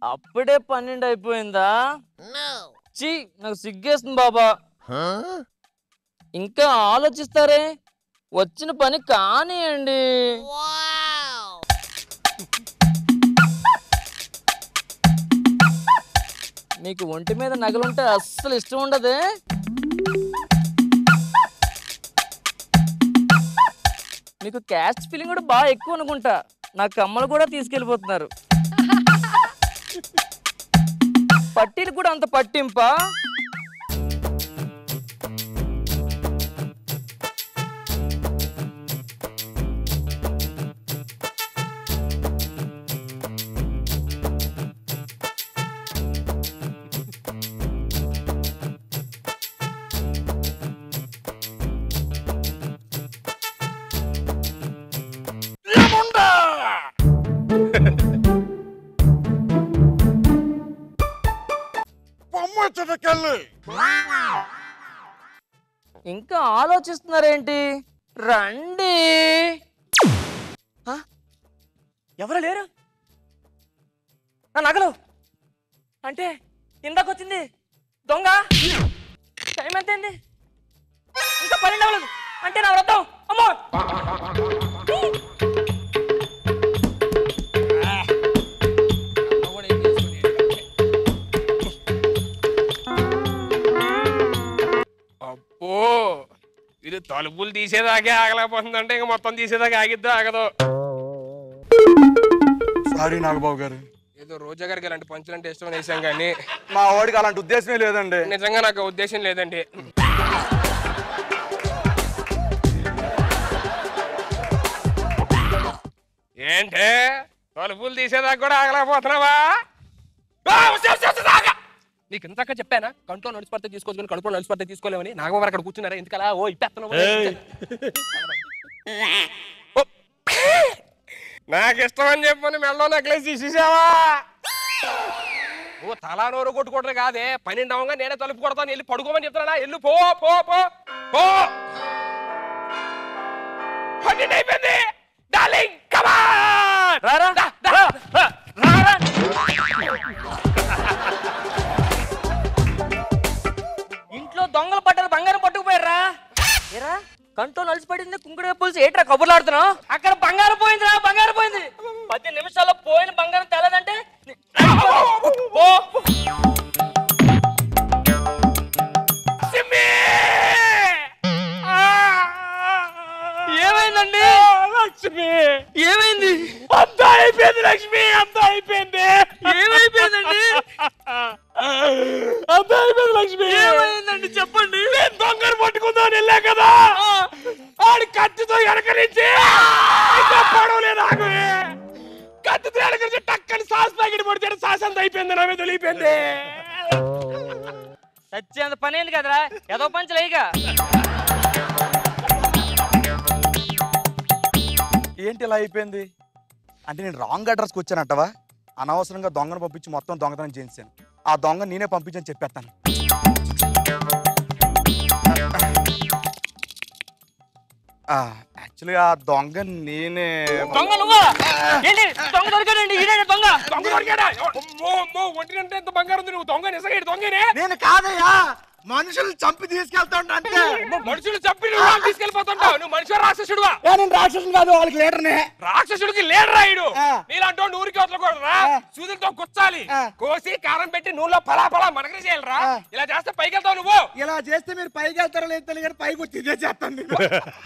అప్పుడే 12 అయిపోయిందా? చీ, నాకు సిగ్గేస్తుంది బాబా. ఇంకా ఆలోచిస్తారే, వచ్చిన పని కానియండి. మీకు ఒంటి మీద నగలుంటే అస్సలు ఇష్టం ఉండదే. మీకు క్యాస్ట్ ఫీలింగ్ కూడా బాగా ఎక్కువ అనుకుంటా. నా కమ్మలు కూడా తీసుకెళ్ళిపోతున్నారు. పట్టీలు కూడా అంత పట్టింపా? ఇంకా ఆలోచిస్తున్నారేంటి? రండి. ఎవరు లేరు? నా నగలు అంటే ఇందాకొచ్చింది దొంగ. టైం ఎంతైంది? ఇంకా 12 అవ్వలేదు అంటే నా వ్రతం. అమ్మో, ఇది తలుపులు తీసేదాకే ఆగలేకపోతుందంటే ఇంక మొత్తం తీసేదాకా ఆగిద్దా ఆగదు. సారీ నాగబాబు గారు, ఏదో రోజా గారికి అలాంటి పంచులంటే ఇష్టం వేసాం కానీ మా వాడికి అలాంటి ఉద్దేశమే లేదండి. నిజంగా నాకు ఉద్దేశం లేదండి. ఏంటే తలుపులు తీసేదాకా కూడా ఆగలేకపోతున్నావా? నీకు ఇంతక చెప్పానా కంట్లో నడిచిపడితే తీసుకోవచ్చు, కడుపులో నడిచిపడితే తీసుకోలేమని. నాగబాబు అక్కడ కూర్చున్నారా ఎందుకలా? ఓ ఇప్పేస్తున్నావు. నాకు ఇష్టం అని చెప్పని మెల్లో నెక్లెస్ తీసేసావా? ఓ తలా నోరు కొట్టుకోవడం కాదే, 12 అవగా నేనే తలుపు కొడతాను, వెళ్ళి పడుకోమని చెప్తున్నా. ఎల్లు పో పో పో. ఓ 12 అయిపోయింది డార్లింగ్ కమ్ ఆన్ రారా ఇంట్లో దొంగలు పడ్డారు బంగారం పట్టుకుపోయారా ఏరా కంట్రోల్ అలసిపడింది కుంకుడు పులుసు ఏట్రా కబుర్లు ఆడుతున్నావు అక్కడ బంగారం పోయిందిరా బంగారం పోయింది 10 నిమిషాల్లో పోయిన బంగారం తెలదంటే ఏమైందండి లక్ష్మి ఏమైంది అంతా అయిపోయింది లక్ష్మి అంతా అయిపోయింది ఏమైపోయిందండి అంతా అయిపోయింది లక్ష్మి ఏమైందండి చెప్పండి నేను దొంగను పట్టుకుందాం వెళ్ళా కదా ఆడి కత్తితో వెనకరించి పడవలే నాకు కత్తితో వెనకరించి టక్కని సాస్ ప్యాకెట్ పడితే సాస్ అంతా అయిపోయింది నా మీద తెలియిపోయింది సత్యంత పని అయింది కదరా ఏదో పంచలేగా ఏంటి ఇలా అయిపోయింది అంటే నేను రాంగ్ అడ్రస్కి వచ్చానంటవా అనవసరంగా దొంగను పంపించి మొత్తం దొంగతనం చేయించాను ఆ దొంగ నేనే పంపించని చెప్పేస్తాను యాక్చువల్లీ ఆ దొంగ నేనే దొంగ నువ్వా ఏంటి దొంగ దొరికాడండి ఈయన దొంగ దొంగ దొరికాడా ఒంటినంటే ఎంత బంగారం ఉంది నువ్వు దొంగ నిజంగా దొంగనే నేను కాదయ్యా మనుషులు చంపి తీసుకెళ్తా అంటే మనుషులు చంపి నువ్వు తీసుకెళ్ళిపోతుంటావు నువ్వు మనిషి రాక్షసుడువా నేను రాక్షసుని కాదు వాళ్ళకి లీడర్నే రాక్షసుడికి లీడర్ రాయుడు నీలాంటి ఊరికి వదలకూడదురా సూదులతో గుచ్చాలి కోసి కారం పెట్టి నూనెలో పలా పలా మనకనే చేయాలరా ఇలా చేస్తే పైకి వెళ్తావు నువ్వు ఇలా చేస్తే మీరు పైకి వెళ్తారో లేదు తెలియదు పైకి వచ్చి ఇదే చేస్తాను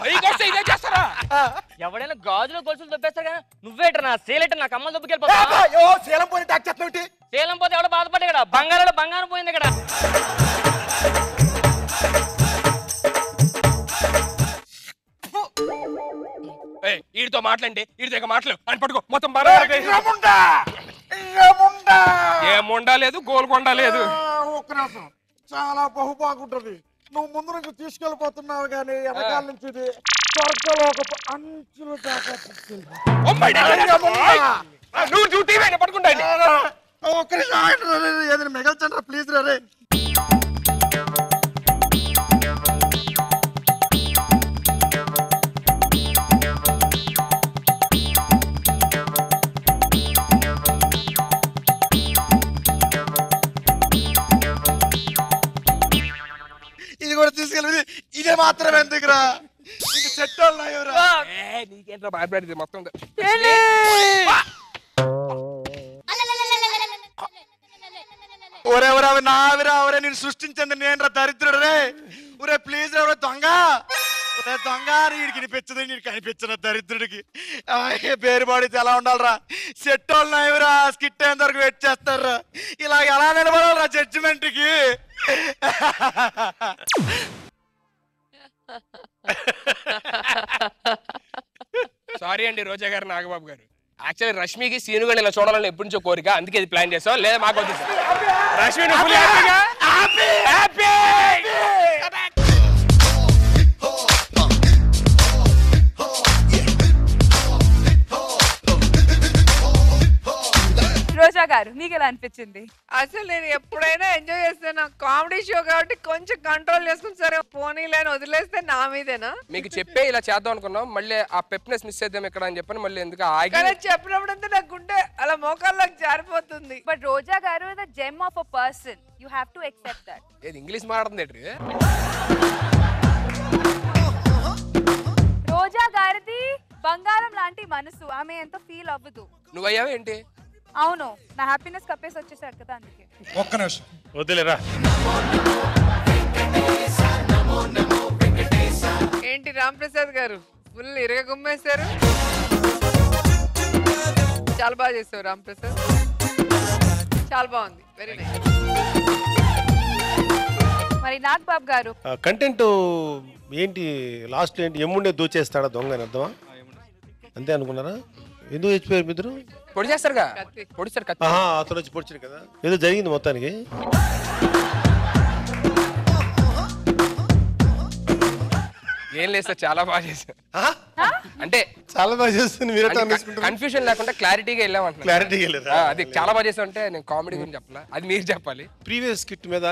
పైకి వస్తే ఇదే చేస్తారా ఎవడైనా గాజులు గొలుసులు దొబ్బేస్తారు కదా నువ్వేట నా సేలెట నాకు అమ్మలు దొబ్బుకెళ్ళిపోతా సేలం పోయి టాక్ చేస్తావు సేలం పోతే ఎవడో బాధపడ్డా ఇక్కడ బంగారం పోయింది ఇక్కడ వీడితో మాట్లాడి వీడితో మాటలు అని పట్టుకో మొత్తం ఏముండా లేదు గోల్కొండ లేదు ఒక్క నిమిషం చాలా బహుబాగుంటది నువ్వు ముందు నుంచి తీసుకెళ్ళిపోతున్నావు కానీ వెనకాల నుంచి స్వర్గలోక అంచులు దాకా నువ్వు డ్యూటీ పట్టుకుంటా ఒక్క నిమిషం ఏదైనా మిగల్చండి ప్లీజ్ రే ఇది కూడా తీసుకెళ్ళి ఇదే మాత్రమే ఎందుకురా ఇంక చెట్టాలు నీకేంట్రా భయపడేది మొత్తం ఒరే ఒరే అవి నావిరా ఒరే నేను సృష్టించింది నేను రా దరిద్రుడు రే ఒరే ప్లీజ్ రా దొంగ ఒరే దొంగ నీడికి కనిపించదు నీకు కనిపించిన దరిద్రుడికి పేరు పాడితే ఎలా ఉండాలరా సెట్ వాళ్ళు నాయవరా స్కిట్ అయిన వరకు వెయిట్ చేస్తారా ఇలా ఎలా నిలబడాలరా జడ్జిమెంట్కి సారీ అండి రోజా గారు నాగబాబు గారు యాక్చువల్లీ రష్మికి సీనుగాని ఇలా చూడాలని ఎప్పటి నుంచో కోరిక అందుకే ఇది ప్లాన్ చేసాం లేదా మాకు వద్దు రష్మి రోజా గారు మీకు ఎలా అనిపించింది? అసలు నేను ఎప్పుడైనా ఎంజాయ్ చేస్తాను కామెడీ షో కాబట్టి కొంచెం కంట్రోల్ చేసుకుని సరే పోనీలేని వదిలేస్తే నా మీదేనా మీకు చెప్పే ఇలా చేద్దాం అనుకున్నాం మళ్ళీ ఆ పెప్నెస్ మిస్ చేద్దాం ఇక్కడ అని చెప్పని మళ్ళీ ఎందుకు కానీ చెప్పినప్పుడంతా నాకు గుండె అలా మోకాల్లోకి జారిపోతుంది. బట్ రోజా గారు the gem of a person you have to accept that. ఏది ఇంగ్లీష్ మాట్లాడుతుంది రోజా గారిది బంగారం లాంటి మనసు, ఆమె ఎంతో ఫీల్ అవ్వదు. నువ్వు అయ్యావు ఏంటి? అవును, నా హ్యాపీనెస్ కప్పేసి వచ్చేసాడు కదా అందుకే. ఒక్క నిమిషం వదిలేరా. ఏంటి రామ్ ప్రసాద్ గారు ఫుల్ ఇరగ గుమ్మేశారు. చాలా బాగా చేసావు రామ్ ప్రసాద్, చాలా బాగుంది, వెరీ నైస్. మరి నాగబాబు గారు కంటెంట్ ఏంటి లాస్ట్ ఏంటి ఎమ్ముండే దూచేస్తాడా దొంగ అని అర్థమా? అంతే అనుకున్నారా? ఎందుకు చచ్చిపోయారు మీ ఇద్దరు? పొడి చేస్తారుగా, పొడిస్తారు కదా. అతను వచ్చి పొడిచాడు కదా, ఏదో జరిగింది మొత్తానికి. ఏం లేదు సార్, చాలా బాగా చేశారు. అంటే చాలా బాగా చేస్తుంది, మీరు కన్ఫ్యూజన్ లేకుండా క్లారిటీగా వెళ్ళామంటున్నా. క్లారిటీగా వెళ్ళారు. అది చాలా బాగా చేసాం అంటే నేను కామెడీ గురించి చెప్పాలా, అది మీరు చెప్పాలి. ప్రీవియస్ స్కిట్ మీద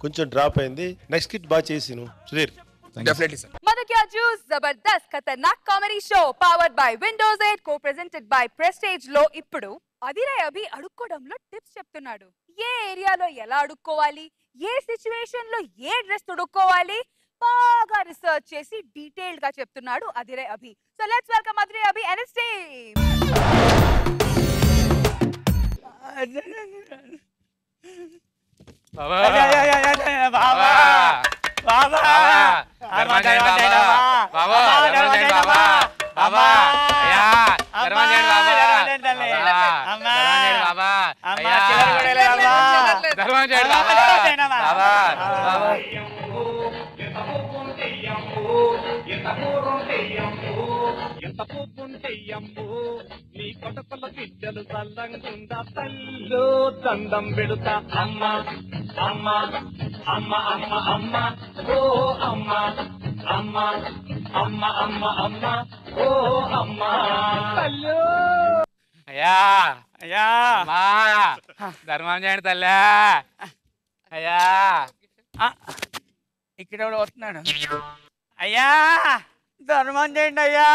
కొంచెం డ్రాప్ అయింది, నెక్స్ట్ స్కిట్ బాగా చేసి నువ్వు సుధీర్ డెఫినెట్లీ సార్. मधुक्या जूस जबरदस्त खतरनाक comedy show powered by Windows 8 co presented by Prestige లో ఇప్పుడు అదిరే అభి అడుక్కోవడంలో టిప్స్ చెప్తున్నాడు. ఏ ఏరియాలో ఎలా అడుక్కోవాలి, ఏ సిచ్యువేషన్ లో ఏ డ్రెస్ తొడుక్కోవాలి బాగా రీసెర్చ్ చేసి డీటెయిల్డ్ గా చెప్తున్నాడు అదిరే అభి. So let's welcome Adhire Abhi and his team. బాబా బాబా బాబా నీ కొడుకుల బిడ్డలు చల్లంగుండా తల్లో దండం పెడుతా అమ్మ అమ్మ అమ్మ అమ్మ అమ్మ ఓ అమ్మ అమ్మ అమ్మ అమ్మ అమ్మ ఓ అమ్మ తల్లో. అయ్యా అయ్యా మా ధర్మం చేయండి తల్లా. అయ్యా ఇక్కడ కూడా వస్తున్నాడు. అయ్యా ధర్మం చేయండి అయ్యా,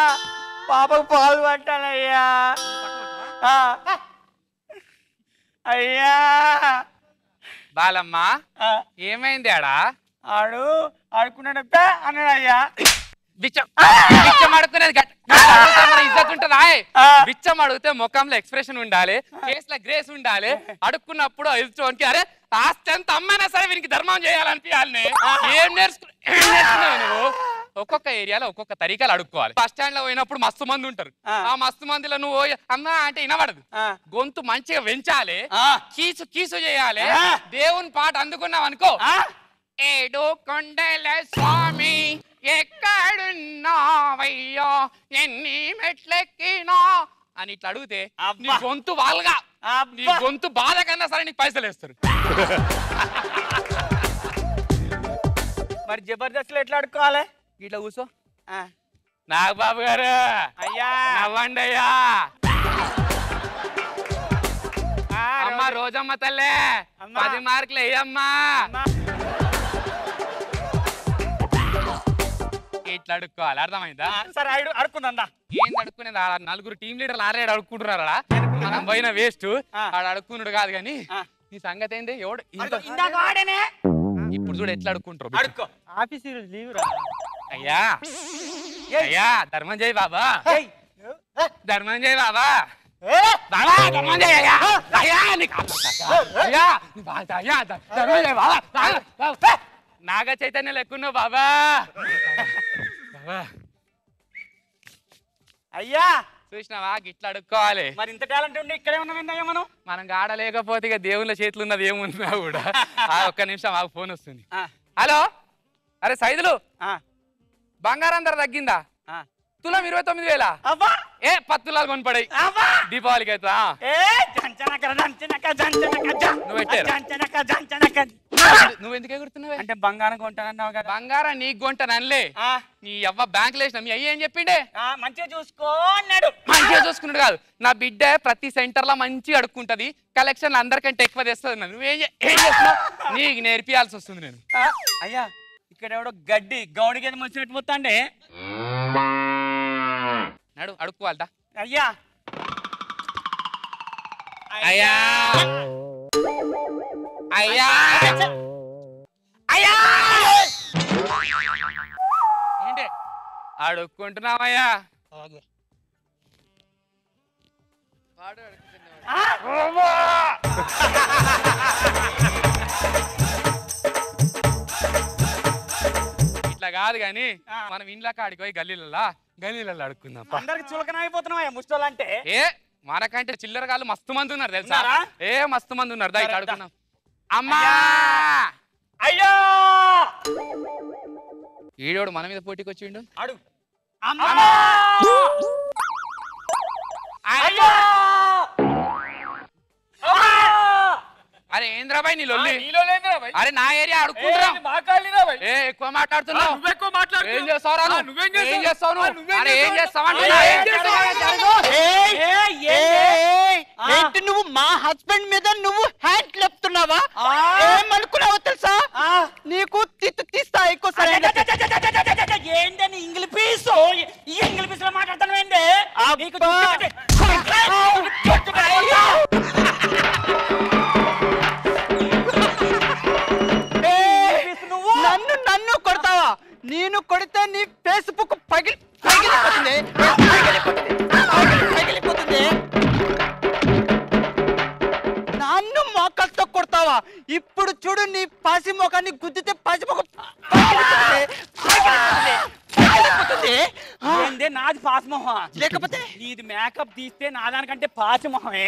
పాపకు పాలు పట్టాలయ్యా. అయ్యా బాలమ్మ ఏమైంది ఆడు ఆడుకున్నాడు అన్నాడు అయ్యా. బిచ్చం అడుగుతున్నది ఇజ్జత్ ఉంటుందా? బిచ్చం అడిగితే ముఖంలో ఎక్స్ప్రెషన్ ఉండాలి, ఫేస్ లో గ్రేస్ ఉండాలి. అడుక్కున్నప్పుడు ఎదుర్చోనికి అరే ఆస్తి ఎంత అమ్మైనా సరే వీనికి ధర్మం చేయాలనిపించాలి. ఏం నేర్చుకున్నావు నువ్వు? ఒక్కొక్క ఏరియాలో ఒక్కొక్క తరీకాలు అడుక్కోవాలి. బస్ స్టాండ్ లో పోయినప్పుడు మస్తు మంది ఉంటారు. ఆ మస్తు మందిలో నువ్వు అమ్మా అంటే వినబడదు. గొంతు మంచిగా వెంచాలి, కీసు కీసు చేయాలి. దేవుని పాట అందుకున్నావు అనుకో, ఏడు కొండల స్వామి ఎక్కడున్నావయ్యో ఎన్ని మెట్లెక్కినా అని ఇట్లా అడిగితే నీ గొంతు వాళ్ళగా, నీ గొంతు బాధ కన్నా సరే నీకు పైసలు వేస్తారు. మరి జబర్దస్త్ లో ఎట్లా అడుక్కోవాలి? ఇట్లా కూర్చో. నాగబాబు గారు అయ్యా నవ్వండి అయ్యా. అమ్మ రోజమ్మ తల్లే 10 మార్కులు వేయమ్మా. ఇట్లా అడుక్కోవాలి, అర్థమైందా? సరే అడుక్కుందా. ఏంది అడుక్కునేది? నలుగురు టీమ్ లీడర్లు ఆరేడు అడుక్కుంటున్నారా? మనం పోయిన వేస్ట్. ఆడ అడుక్కున్నాడు కాదు కానీ నీ సంగతి ఏంది? ఎవడు ఇప్పుడు చూడు ఎట్లా అడుక్కుంటారు. ఆఫీస్ లీవ్ రా అయ్యా. అయ్యా ధర్మం చేయి బాబా, ధర్మం చేయి బాబా, బాబా ధర్మం చేయి అయ్యా. అయ్యా అయ్యా అయ్యా ధర్మం చేయి బాబా. నాగ చైతన్య లెక్కున్నావు బాబా. బాబా అయ్యా చూసినావా గిట్లా అడుక్కోవాలి. మరి ఇంత టాలెంట్ ఉండి ఇక్కడే ఉన్నామేందయ్యా మనం? మనం ఆడలేకపోతే ఇక దేవుళ్ళ చేతులు ఉన్నది ఏమున్నా కూడా. ఒక్క నిమిషం మాకు ఫోన్ వస్తుంది. హలో అరే సైదులు బంగారం ధర తగ్గిందా? తులం 29,000. ఏ 10 తులాలు కొనిపడాయి దీపావళికి అయితే. నువ్వు ఎందుకు ఎగురుతున్నావు? అంటే బంగారం కొంటానన్నావు కదా. బంగారం నీకు కొంటానలే, నీ అవ్వ బ్యాంక్ లేసిన మీ అయ్య ఏం చెప్పిండే? మంచిగా చూసుకో అన్నాడు. మంచిగా చూసుకున్నాడు కాదు, నా బిడ్డ ప్రతి సెంటర్ లో మంచిగా అడుక్కుంటది, కలెక్షన్ అందరికంటే ఎక్కువ తెస్తుంది. నువ్వేం చేస్తున్నావు? నీకు నేర్పియాల్సి వస్తుంది నేను. అయ్యా ఇక్కడ ఎవడో గడ్డి గౌడికి ఏదో వచ్చినట్టు మొత్తాండే నడు అడుక్కోవాలదా? అయ్యా అయ్యా అయ్యా అయ్యా ఏంటి అడుక్కుంటున్నావయ్యా? ఇట్లా కాదు గాని మనం ఇంట్లో కాడికి పోయి గల్లీలలో అడుక్కుందాం. అందరికి చులకన అయిపోతున్నావా ముష్టోళ్ళు అంటే? ఏ మనకంటే చిల్లరగాళ్ళు మస్తు మంది ఉన్నారు తెలుసా? ఏ మస్తు మంది ఉన్నారు. దా ఇట్లా అడుగుతున్నాం. అమ్మా అయ్యో ఈడోడు మన మీద పోటీకి వచ్చిండు. అడుగు అరే ఏంద్రాబాయ్ నీ లొల్లి? అరే నా ఏరియా అడుక్కుంటున్నావు, ఎక్కువ మాట్లాడుతున్నావు. ఏం చేస్తావు? ఏం చేస్తావు? అరే ఏం ఏంటి నువ్వు మా హస్బెండ్ మీద నువ్వు హ్యాండ్ లేపుతున్నావా? ఏమనుకున్నావో తెలుసా? నీకు తీస్తా ఎక్కువ నన్ను కొడతావా? నేను కొడితే నీ ఫేస్బుక్ పగిలిపోతుంది. నన్ను మోకలతో కొడతావా? ఇప్పుడు చూడు నీ పాసి మొఖాన్ని గుద్దితే పాసి మొఖం నాది పాసి మొహం లేకపోతే నీది మేకప్ తీస్తే నా దానికంటే పాసి మొహమే.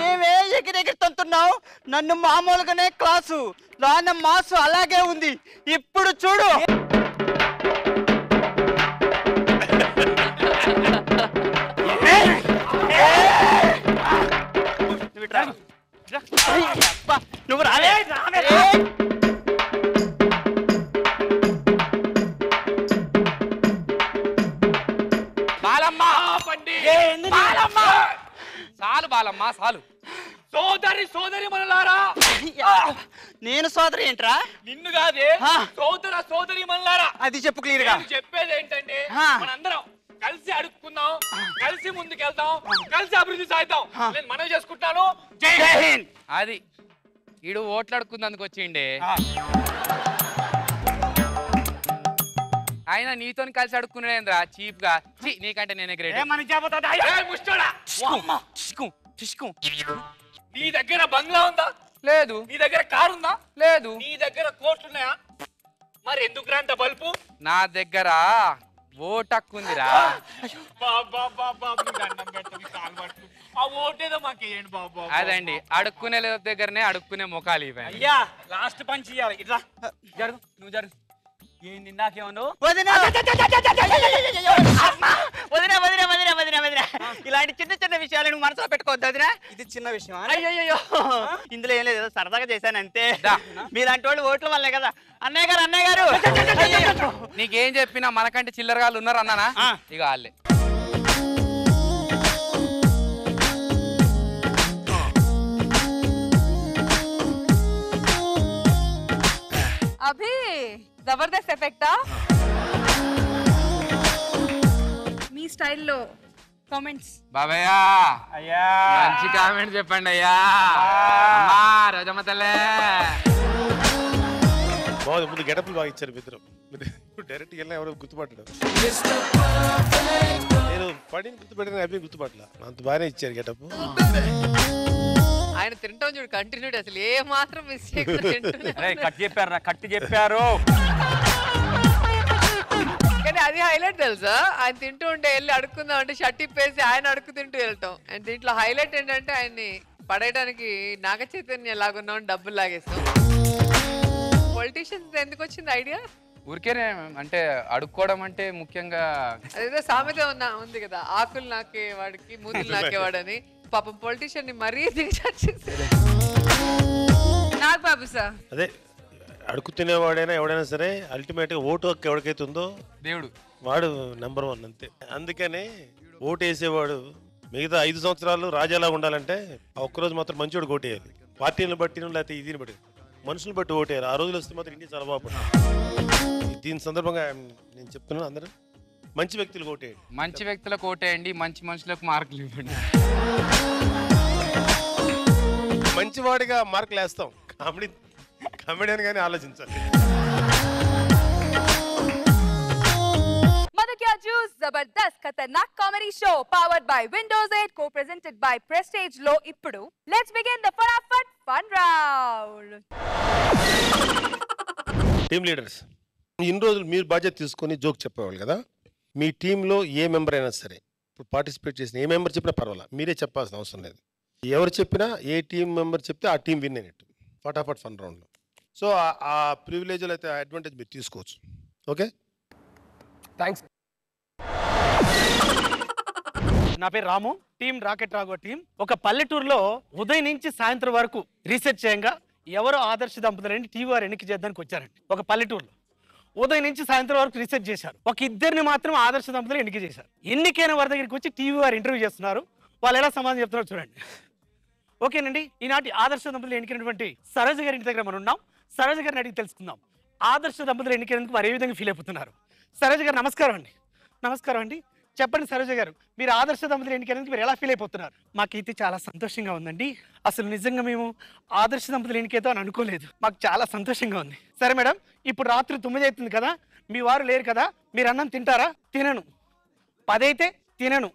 ఏమే ఎగిరెగిరి తంతున్నావు? నన్ను మామూలుగానే క్లాసు రాన్న మాసు అలాగే ఉంది. ఇప్పుడు చూడు. నువ్వు రాలే. బాలమ్మ చాలు బాలమ్మ చాలు. సోదరి మనలారా, నేను సోదరి ఏంట్రా? నిన్ను కాదే సోదరి మనలారా. అది చెప్పు క్లియర్ గా. చెప్పేది ఏంటంటే మనందరం కలిసి అడుక్కుందాం, కలిసి ముందుకెళ్దాం, కలిసి అభివృద్ధి సాధిద్దాం. నేను మనవి చేసుకుంటాను. జై హింద్. అది ఈడు ఓట్లు అడుక్కుందందుకు వచ్చిండే. ఆయన నీతో కలిసి అడుక్కునేంద్రా చీప్ గా. నీకంటే నేనే గ్రేట్. నీ దగ్గర బంగ్లా ఉందా? లేదు. నీ దగ్గర కారు ఉందా? లేదు. నీ దగ్గర కోట్లు ఉన్నాయా? మరి ఎందుకు రాంత బల్పు? నా దగ్గర ఓటు హక్కు ఉందిరా. అదండి అడుక్కునే దగ్గరనే అడుక్కునే ముఖాలు ఇవ్వండి. అయ్యా లాస్ట్ పంచ్ ఇయ్యాలి. ఇట్లా జరుగు, నువ్వు జరుగు. ఏంది నాకేమను? ఇలాంటి చిన్న చిన్న విషయాలు నువ్వు మనసులో పెట్టుకోవద్దు వదినా. ఇది చిన్న విషయం. అయ్యో ఇందులో ఏం లేదు, సరదాగా చేశాను అంతే. మీలాంటి వాళ్ళు ఓట్ల వల్లే కదా. అన్నయ్య గారు నీకేం చెప్పినా మనకంటే చిల్లరగాళ్ళు ఉన్నారు అన్నానా? ఇక వాళ్ళే. అభి జబర్దస్త్ ఎఫెక్టా? మీ స్టైల్లో కామెంట్స్. బాబయ్య అయ్యా మంచి కామెంట్ చెప్పండి అయ్యా. రోజమ్మ తల్లే బాగుంది. ముందు గెటప్లు బాగా ఇచ్చారు మిత్రం. డైరెక్ట్ వెళ్ళినా ఎవరో గుర్తుపట్టడం. నేను పడిని గుర్తుపెట్టిన అభిని గుర్తుపట్టలా. అంత బాగానే ఇచ్చారు గెటప్. ఆయన తింటాం చూడు కంటిన్యూడ్, అసలు ఏ మాత్రం మిస్ చేయకుండా కట్ చెప్పారు, కట్టి చెప్పారు. కానీ అది హైలైట్ తెలుసా? ఆయన తింటూ ఉంటే వెళ్ళి అడుక్కుందాం అంటే షర్ట్ ఇప్పేసి ఆయన అడుక్కు తింటూ వెళ్తాం. అండ్ దీంట్లో హైలైట్ ఏంటంటే ఆయన్ని పడేయడానికి నాగ చైతన్య లాగున్నాం, డబ్బులు లాగేస్తాం. పొలిటీషియన్స్ ఎందుకు వచ్చింది ఐడియా? ఊరికేనే అంటే అడుక్కోవడం అంటే ముఖ్యంగా అదేదో సామెత ఉంది కదా, ఆకులు నాకేవాడికి మూతులు నాకేవాడని. పాపం పొలిటీషియన్ ని మరీ దిగజార్చేసారు. నాకు బాబు సార్ అదే అడుగు తినేవాడైనా ఎవడైనా సరే అల్టిమేట్ గా ఓటు హక్కు ఎవరికైతే ఉందో దేవుడు వాడు నెంబర్ 1 అంతే. అందుకని ఓటు వేసేవాడు మిగతా 5 సంవత్సరాలు రాజాలా ఉండాలంటే ఆ ఒక్కరోజు మాత్రం మంచివాడు ఓటేయాలి. పార్టీలను బట్టి లేకపోతే ఇదిని బట్టి మనుషులు బట్టి ఓటేయాలి. ఆ రోజులు వస్తే మాత్రం ఇండియా చాలా బాగుపడుతుంది. దీని సందర్భంగా నేను చెప్తున్నాను, అందరూ మంచి వ్యక్తులకు ఓటేయండి. మంచి వ్యక్తులకు ఓటేయండి, మంచి మనుషులకు మార్కులు ఇవ్వండి. మంచివాడిగా మార్కులు వేస్తాం. కామెడియన్ గానీ ఆలోచించాలి. Madhukya Juice Zabardast Khatarnak Comedy Show powered by Windows 8 co-presented by Prestige Law Ippudu. Let's begin the fun round. Team leaders, ఇన్ని రోజులు మీరు బాధ్యత తీసుకొని జోక్ చెప్పేవాళ్ళు కదా. మీ టీంలో ఏ మెంబర్ అయినా సరే ఇప్పుడు పార్టిసిపేట్ చేసిన ఏ మెంబర్ చెప్పినా పర్వాలా, మీరే చెప్పాల్సిన అవసరం లేదు. ఎవరు చెప్పినా ఏ టీం మెంబర్ చెప్తే ఆ టీం విన్ అయినట్టు. ఫటాఫట్ ఫన్ రౌండ్లో. సో ఆ ప్రివిలేజ్లో అయితే అడ్వాంటేజ్ మీరు తీసుకోవచ్చు. Okay, thanks. నా పేరు రాము, టీం రాకెట్ రాఘవ టీం. ఒక పల్లెటూరులో ఉదయం నుంచి సాయంత్రం వరకు రీసెర్చ్ చేయంగా ఎవరో ఆదర్శ దంపతులని టీవీఆర్ ఎన్నిక చేద్దానికి వచ్చారండి. ఒక పల్లెటూరులో ఉదయం నుంచి సాయంత్రం వరకు రీసెర్చ్ చేశారు. ఒక ఇద్దరిని మాత్రం ఆదర్శ దంపతులు ఎన్నిక చేశారు. ఎన్నికైన వారి దగ్గరికి వచ్చి టీవీఆర్ ఇంటర్వ్యూ చేస్తున్నారు. వాళ్ళు ఎలా సమాధానం చెప్తున్నారు చూడండి. ఓకేనండి, ఈనాటి ఆదర్శ దంపతులు ఎన్నికైనటువంటి సరోజ గారి ఇంటి దగ్గర మనం ఉన్నాం. సరోజ గారిని అడిగి తెలుసుకుందాం. ఆదర్శ దంపతులు ఎన్నికైనందుకు వారు ఏ విధంగా ఫీల్ అయిపోతున్నారు? సరోజ గారు నమస్కారం అండి. నమస్కారం అండి. చెప్పండి సరోజ గారు, మీరు ఆదర్శ దంపతులు ఎన్నికైనందుకు మీరు ఎలా ఫీల్ అయిపోతున్నారు? మాకైతే చాలా సంతోషంగా ఉందండి. అసలు నిజంగా మేము ఆదర్శ దంపతులు ఎన్నికైతే అని అనుకోలేదు. మాకు చాలా సంతోషంగా ఉంది. సరే మేడం, ఇప్పుడు రాత్రి 9 అవుతుంది కదా, మీ వారు లేరు కదా, మీరు అన్నం తింటారా? తినను. 10 అయితే తినను.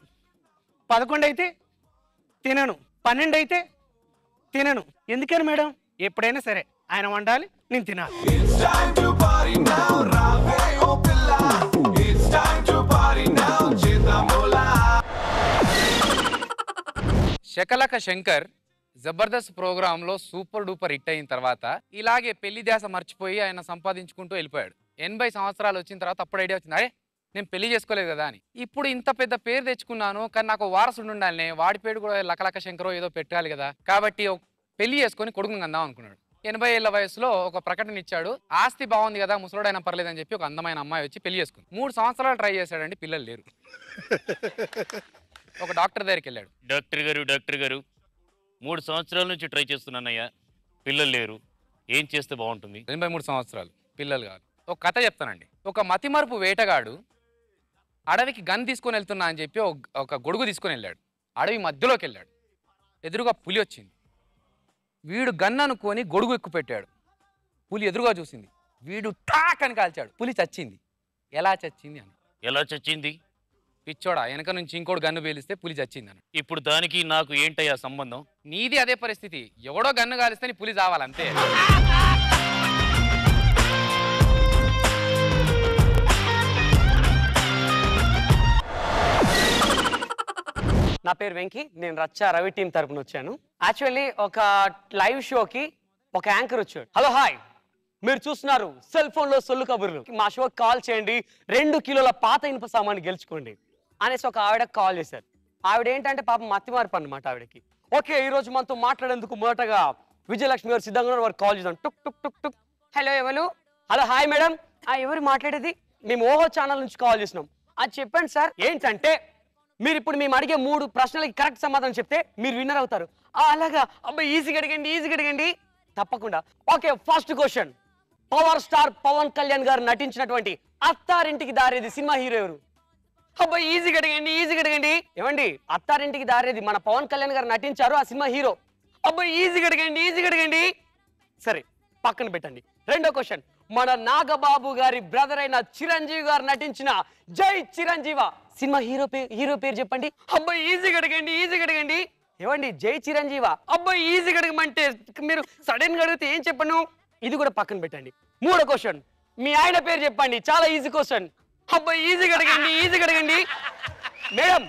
11 అయితే తినను. 12 అయితే తినను. ఎందుకని మేడం? ఎప్పుడైనా సరే ఆయన వండాలి, నేను తినాలి. శకలక శంకర్ జబర్దస్త్ ప్రోగ్రామ్ లో సూపర్ డూపర్ హిట్ అయిన తర్వాత ఇలాగే పెళ్లి ధ్యాస మర్చిపోయి ఆయన సంపాదించుకుంటూ వెళ్ళిపోయాడు. 80 సంవత్సరాలు వచ్చిన తర్వాత అప్పుడు ఐడియా వచ్చింది, అరే నేను పెళ్లి చేసుకోలేదు కదా అని. ఇప్పుడు ఇంత పెద్ద పేరు తెచ్చుకున్నాను, కానీ నాకు వారసుడు ఉండాలి, వాడి పేరు కూడా లకలక శంకరో ఏదో పెట్టాలి కదా, కాబట్టి పెళ్లి చేసుకొని కొడుకుని అందాం అనుకున్నాడు. 80 ఏళ్ల వయసులో ఒక ప్రకటన ఇచ్చాడు, ఆస్తి బాగుంది కదా, ముసలోడైనా పర్లేదని చెప్పి ఒక అందమైన అమ్మాయి వచ్చి పెళ్లి చేసుకుంది. 3 సంవత్సరాలు ట్రై చేశాడండి, పిల్లలు లేరు. ఒక డాక్టర్ దగ్గరికి వెళ్ళాడు. డాక్టర్ గారు 3 సంవత్సరాల నుంచి ట్రై చేస్తున్నానయ్యా, పిల్లలు లేరు, ఏం చేస్తే బాగుంటుంది? 83 సంవత్సరాలు, పిల్లలు కాదు. ఒక కథ చెప్తానండి. ఒక మతిమరుపు వేటగాడు అడవికి గన్ తీసుకొని వెళ్తున్నా అని చెప్పి ఒక గొడుగు తీసుకొని వెళ్ళాడు. అడవి మధ్యలోకి వెళ్ళాడు, ఎదురుగా పులి వచ్చింది. వీడు గన్ అనుకొని గొడుగు ఎక్కువ పెట్టాడు. పులి ఎదురుగా చూసింది, వీడు టాక్ అని కాల్చాడు. పులి చచ్చింది. ఎలా చచ్చింది అని. ఎలా చచ్చింది? పిచ్చోడా, వెనక నుంచి ఇంకోటి గన్ను పేలిస్తే పులి చచ్చింది అని. ఇప్పుడు దానికి నాకు ఏంటయ్యా సంబంధం? నీది అదే పరిస్థితి, ఎవడో గన్ను కాలిస్తే నీ పులి చావాలంతే. నా పేరు వెంకీ, నేను రచ్చా రవి టీం తరపున వచ్చాను. యాక్చువల్లీ ఒక లైవ్ షోకి ఒక యాంకర్ వచ్చాడు. హలో హాయ్, మీరు చూస్తున్నారు సెల్ ఫోన్లో సొల్లు కబుర్లు, మా షోకి కాల్ చేయండి, 2 కిలోల పాత ఇనుప సామాన్ని గెలుచుకోండి అనేసి ఒక ఆవిడకి కాల్ చేశారు. ఆవిడ ఏంటంటే పాపం మతిమార్పు అన్నమాట ఆవిడకి. ఓకే, ఈ రోజు మనతో మాట్లాడేందుకు మొదటగా విజయలక్ష్మి గారు సిద్ధంగా ఉన్నారు, వారు కాల్ చేద్దాం. టుక్ టుక్ టుక్ టుక్. హలో ఎవరు? Hello hi madam. ఎవరు మాట్లాడేది? మేము ఓహో ఛానల్ నుంచి కాల్ చేసినాం. అది చెప్పండి సార్. ఏంటంటే మీరు ఇప్పుడు మేము అడిగే 3 ప్రశ్నలకి కరెక్ట్ సమాధానం చెప్తే మీరు విన్నర్ అవుతారు. అలాగా? అబ్బాయి ఈజీగా అడగండి, ఈజీగా అడగండి. తప్పకుండా. Okay, first question. Power star Pawan Kalyan garu నటించినటువంటి అత్తారింటికి దారేది సినిమా హీరో ఎవరు? అబ్బాయి ఈజీగా అడగండి, ఈజీగా అడగండి. ఏమండి, అత్తారింటికి దారేది మన పవన్ కళ్యాణ్ గారు నటించారు, ఆ సినిమా హీరో. అబ్బాయి ఈజీగా అడగండి, ఈజీగా అడగండి. సరే, పక్కన పెట్టండి. రెండో క్వశ్చన్. మన నాగబాబు గారి బ్రదర్ అయిన చిరంజీవి గారు నటించిన జై చిరంజీవ సినిమా హీరో పేరు చెప్పండి. అబ్బాయి ఈజీగా అడగండి, ఈజీగా అడగండి. ఏమండి, జై చిరంజీవ. అబ్బాయి ఈజీగా అడగమంటే మీరు సడన్ గా అడిగితే ఏం చెప్పను? ఇది కూడా పక్కన పెట్టండి. మూడో క్వశ్చన్. మీ ఆయన పేరు చెప్పండి, చాలా ఈజీ క్వశ్చన్. అబ్బాయి ఈజీగా అడగండి, ఈజీగా అడగండి. మేడం,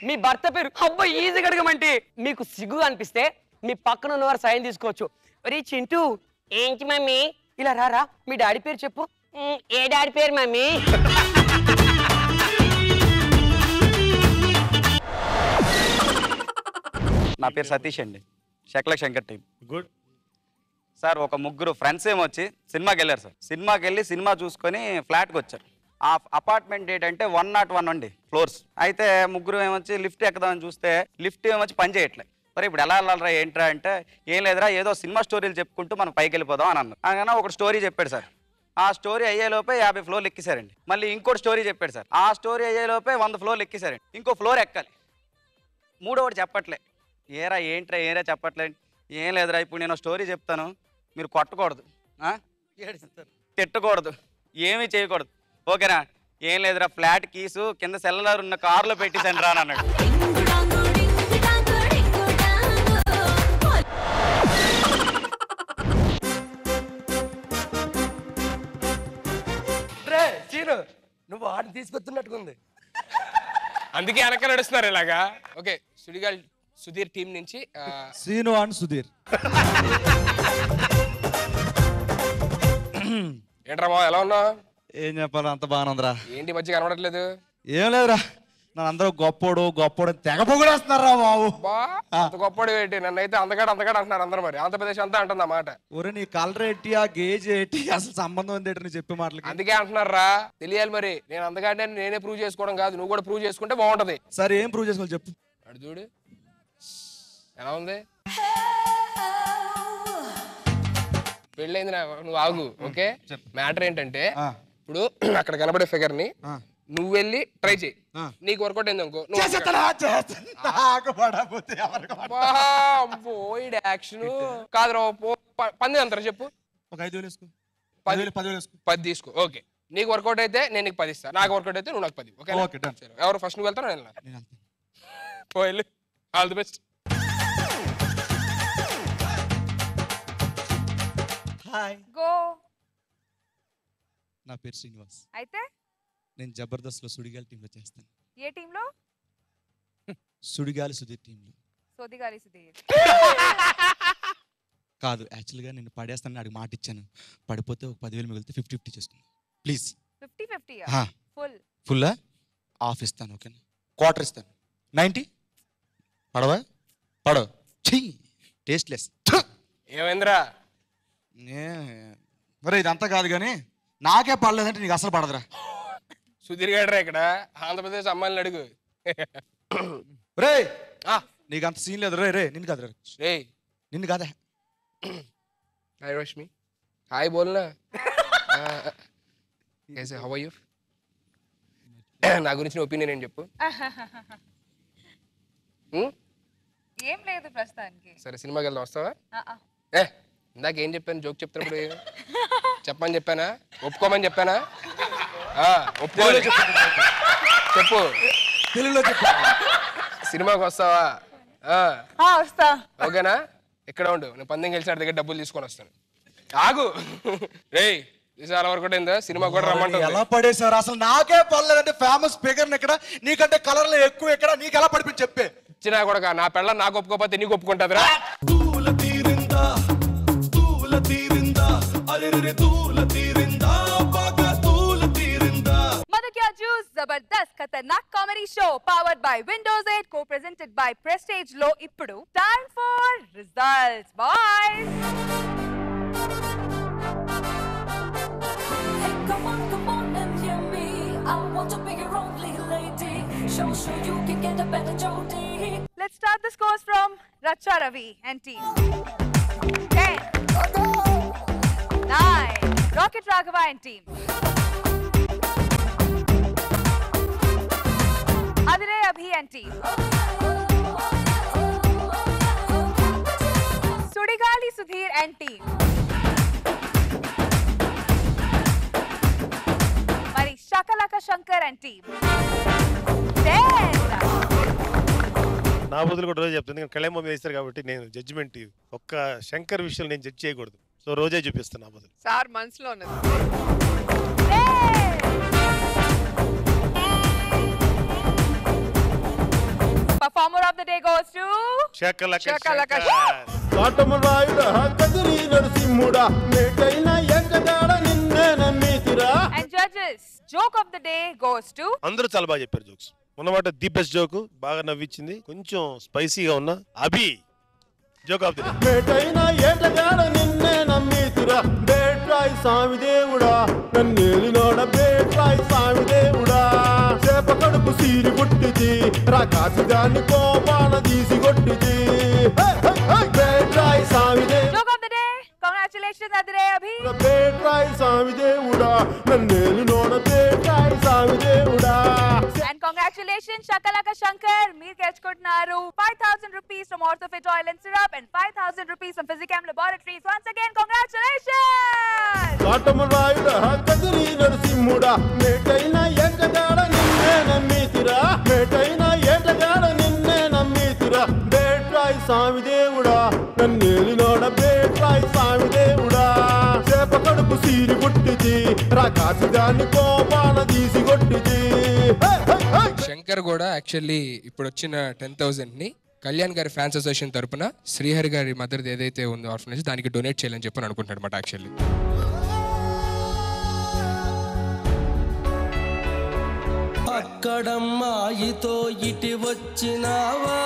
మీ భర్త పేరు. అబ్బాయి ఈజీగా అడగమంటే మీకు సిగ్గుగా అనిపిస్తే మీ పక్కన ఉన్నవారు సైన్ తీసుకోవచ్చు. రే చింటూ, ఏంటి మమ్మీ? ఇలా రారా, మీ డాడీ పేరు చెప్పు. ఏ డాడీ పేరు మమ్మీ? నా పేరు సతీష్ అండి, Shakalaka Shankar team. Good sir, ఒక 3 ఫ్రెండ్స్ ఏమొచ్చి సినిమాకి వెళ్ళారు సార్. సినిమాకి వెళ్ళి సినిమా చూసుకొని ఫ్లాట్కి వచ్చారు. ఆ అపార్ట్మెంట్ ఏంటంటే 101 అండి ఫ్లోర్స్. అయితే 3 ఏమొచ్చి లిఫ్ట్ ఎక్కుదామని చూస్తే లిఫ్ట్ ఏమొచ్చి పని చేయట్లేదు. మరి ఇప్పుడు ఎలా వెళ్ళాలరా ఏంట్రా అంటే, ఏం లేదురా ఏదో సినిమా స్టోరీలు చెప్పుకుంటూ మనం పైకి వెళ్ళిపోదాం అని అన్నారు. అనగానే ఒక స్టోరీ చెప్పాడు సార్. ఆ స్టోరీ అయ్యేలోపే 50 ఫ్లోర్లు ఎక్కిసారండి. మళ్ళీ ఇంకోటి స్టోరీ చెప్పాడు సార్. ఆ స్టోరీ అయ్యేలోపే 100 ఫ్లోర్లు ఎక్కిసారండి. ఇంకో ఫ్లోర్ ఎక్కాలి. మూడోవాడు చెప్పట్లే. ఏరా ఏంట్రా ఏరా చెప్పట్లే. ఏం లేదురా, ఇప్పుడు నేను స్టోరీ చెప్తాను, మీరు కొట్టకూడదు, తిట్టకూడదు, ఏమీ చేయకూడదు, ఓకేనా? ఏం లేదురా, ఫ్లాట్ కీసు కింద సెల్లర్ ఉన్న కారులో పెట్టేసండి రా అన్నాడు. చీను, నువ్వు ఆడిని తీసుకొస్తున్నట్టుకుంది. అందుకే వెనక నడుస్తున్నారు ఇలాగా. ఓకే, సుడిగాల్ సుధీర్ టీం నుంచి సీను అండ్ సుధీర్. ఏంట్రా బావ, ఎలా ఉన్నావు? ఏం చెప్పాలి, అంత బాగుందిరా. ఏంటి మధ్య కనబడట్లేదు? ఏం లేదురా, నన్ను అందరూ గొప్పోడు తెగ పొగిడేస్తున్నారా బాబు. అంత గొప్పడు ఏంటి? నన్ను అయితే అందగాడు అంటున్నారు అందరూ. మరి ఆంధ్రప్రదేశ్ అంతా అంటుంది ఆ మాట. ఒరే, నీ కలర్ ఏంటి, ఆ గేజ్ ఏంటి, అసలు సంబంధం ఏంటి నువ్వు చెప్పే మాటలకి? అందుకే అంటున్నారా, తెలియాలి. మరి నేను అందగాడిని నేనే ప్రూవ్ చేసుకోవడం కాదు, నువ్వు కూడా ప్రూవ్ చేసుకుంటే బాగుంటది. సరే, ఏం ప్రూవ్ చేసుకోవాలి చెప్పు. అడు చూడు ఎలా ఉంది. పెళ్ళైంది నువ్వు ఆగు. ఓకే, మ్యాటర్ ఏంటంటే ఇప్పుడు అక్కడ కనబడే ఫిగర్ ని నువ్వు వెళ్ళి ట్రై చేయి. నీకు వర్కౌట్ అయింది అనుకో యాక్షన్ కాదు పంది అంటారు చెప్పు. ఒక 5,000 వేసుకో. 10 తీసుకో. ఓకే, నీకు వర్కౌట్ అయితే నేను నీకు 10 ఇస్తాను. నాకు వర్కౌట్ అయితే నువ్వు నాకు 10. ఓకే, ఎవరు ఫస్ట్ నువ్వు వెళ్తావు నేను వెళ్ళు. All the best. Hi, go. నా పేరు శ్రీనివాస్. అయితే నేను జబర్దస్త్ లో సుడిగాలి టీంలో చేస్తాను. ఏ టీంలో? సుడిగాలి సుధీర్ టీంలో. సోదిగాలి సుధీర్ కాదు, యాక్చువల్గా నేను పడేస్తానని అడిగి మాట ఇచ్చాను. పడిపోతే ఒక 10,000 మిగిలితే 50-50 చేసుకుందాం ప్లీజ్. 50-50 ఫుల్ ఫుల్లా ఆఫ్ ఇస్తాను. ఓకేనా, క్వార్టర్ ఇస్తాను. 90 పడవా పడవ టేస్ట్లెస్. ఏమైందిరా? మరి ఇదంతా కాదు కానీ నాకే పడలేదంటే నీకు అసలు పడదురా. సుధీర్ గారు ఇక్కడ ఆంధ్రప్రదేశ్ అమ్మాయిని అడుగు. రే నీకు అంత సీన్ లేదు. రే నిన్ను కాదు రే, నిన్ను కాదా. హాయ్ రష్మి, హాయ్ బోల్నా. How are you? నా గురించి ఒపీనియన్ ఏం చెప్పు. ఏం లేదు ప్రస్తుతానికి. సరే, సినిమాకి వెళ్దాం, వస్తావా? ఇందాక ఏం చెప్పాను? జోక్ చెప్తున్నప్పుడు చెప్పమని చెప్పానా? ఒప్పుకోమని చెప్పానా? ఒప్పుకోవాలి చెప్పు. తెలుగులో చెప్పు. సినిమాకి వస్తావా? వస్తా. ఓకేనా? ఇక్కడ ఉండు, నేను పందెం గెలిచిన దగ్గర డబ్బులు తీసుకొని వస్తాను. ఆగు. రేయ్, చాలా వరకు అయిందా? సినిమా కూడా రమ్మంటుంది. ఎలా పడేశారు అసలు? నాకే పడలేదంటే ఫేమస్ స్పీకర్ ఇక్కడ, నీకంటే కలర్లు ఎక్కువ ఇక్కడ, నీకు ఎలా పడిపోయి చెప్పే. ఇచ్చినా కూడా నా పెళ్ళ నాకు ఒప్పుకోకపోతే నీకు ఒప్పుకుంటుందిరా. Madhukya Juice Zabardast Khatarnak Comedy Show powered by Windows 8 co-presented by Prestige lo ippudu time for results. Bye. Hey, come on and hear me. I want to be your only lady. Show you can get a better Jody. Let's start the scores from Racha Ravi and team. 10, 9, Rocket Raghava and team. Adire Abhi and team. Sudigali Sudhir and team. Mari Shakalaka Shankar and team. 10. నా బదులు కూడా రోజు చెప్తాను. Kalyan mummy వేస్తారు కాబట్టి నేను judgement ఒక్క శంకర్ విషయం నేను జడ్జ్ చేయకూడదు. సో రోజే చూపిస్తాను నా బదులు. సార్ మనసులో ఉన్నది. Performer of the day goes to Shakalaka కాటమరాయుడా Kadiri నరసింహుడా మేటైన ఎక్కడాడ నిన్నే నమ్మితిరా. And judges, joke of the day goes to అందరూ చాలా బాగా చెప్పారు జోక్స్. ఉన్నమాట ది బెస్ట్ జోక్, బాగా నవ్వించింది, కొంచెం స్పైసీగా ఉన్న అభి జోక్ ఆఫ్ ది డే. మేటైన ఎక్కడాడ నిన్నే నమ్మితిరా. బేట్రాయ్ స్వామి దేవుడా నన్నేలినోడ బేట్రాయ్ స్వామి దేవుడా. చేప కడుపు సీరి పుట్టిది రాకాసి దాన్ని కోపాన తీసి కొట్టిది. బేట్రాయ్ స్వామి దేవుడా. joke of the day. Congratulations Adire Abhi. Betrai స్వామి దేవుడా నన్నేలినోడ బేట్రాయ్ స్వామి దేవుడా. And congratulations Shakalaka Shankar. Meer gechunnaru 5,000 rupees from Orthofit Oil and Syrup and 5,000 rupees from Physicam Laboratories. Once again, congratulations. కాటమరాయుడా Kadiri నరసింహుడా మేటైన ఎక్కడాడ నిన్నే నమ్మితిరా. మేటైన ఎక్కడాడ నిన్నే నమ్మితిరా. బేట్రాయ్ స్వామి దేవుడా నన్నేలినోడ బేట్రాయ్ స్వామి దేవుడా. చేప కడుపు సీరి పుట్టిది రాకాసి దాన్ని కోపాన తీసి కొట్టిది. శంకర్ కూడా యాక్చువల్లీ ఇప్పుడు వచ్చిన 10,000 ని కళ్యాణ్ గారి ఫ్యాన్స్ అసోసియేషన్ తరపున శ్రీహరి గారి మదర్ది ఏదైతే ఉందో ఆర్ఫనేజ్ దానికి డొనేట్ చేయాలని చెప్పని అనుకుంటున్నాడు అనమాట. యాక్చువల్లీ అక్కడమ్మాయితో ఇటి వచ్చినావా,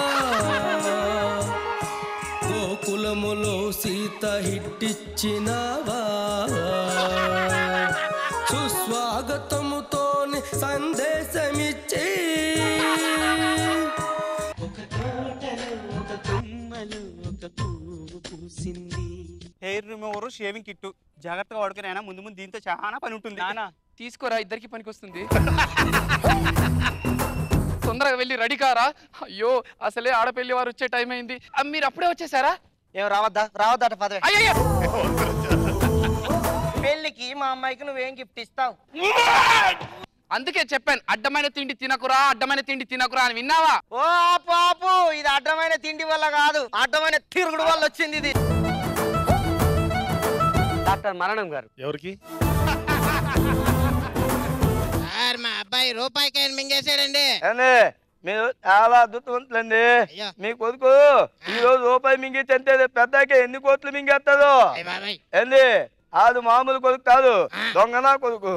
గోకులములో సీత హిట్టిచ్చినావా, సుస్వాగతముతోని సందేశమిచ్చి ఒక తోటలో ఒక కొమ్మలో ఒక పువ్వు పూసింది. హే రిమూవర్ షేవింగ్ కిట్ జాగ్రత్తగా వాడుకుని ముందు ముందు దీంతో చాలా పని ఉంటుంది. నానా తీసుకోరా, ఇద్దరికి పనికి వస్తుంది. తొందరగా వెళ్ళి రెడీ కారా. అయ్యో అసలే ఆడపెళ్లి వారు వచ్చే టైం అయింది. మీరు అప్పుడే వచ్చేసారా? ఏం రావద్దట పదవే. అయ్యో పెళ్లికి మా అమ్మాయికి నువ్వేం గిఫ్ట్ ఇస్తావు? అందుకే చెప్పాను అడ్డమైన తిండి తినకురా, అడ్డమైన తిండి తినకురా అని. విన్నావా? ఓ పాపు, ఇది అడ్డమైన తిండి వల్ల కాదు, అడ్డమైన తిరుగుడు వల్ల వచ్చింది ఇది. డాక్టర్ మరణం గారు. ఎవరికి? మా అబ్బాయి రూపాయికాయని మింగేశాడండి. మీరు చాలా అద్భుతవంతులండి. మీ కొడుకు ఈ రోజు రూపాయి మింగితే అంతే, పెద్దకి ఎన్ని కోట్లు మింగేస్తాడు ఏంది? అది మామూలు కొడుకు కాదు, దొంగనా కొడుకు.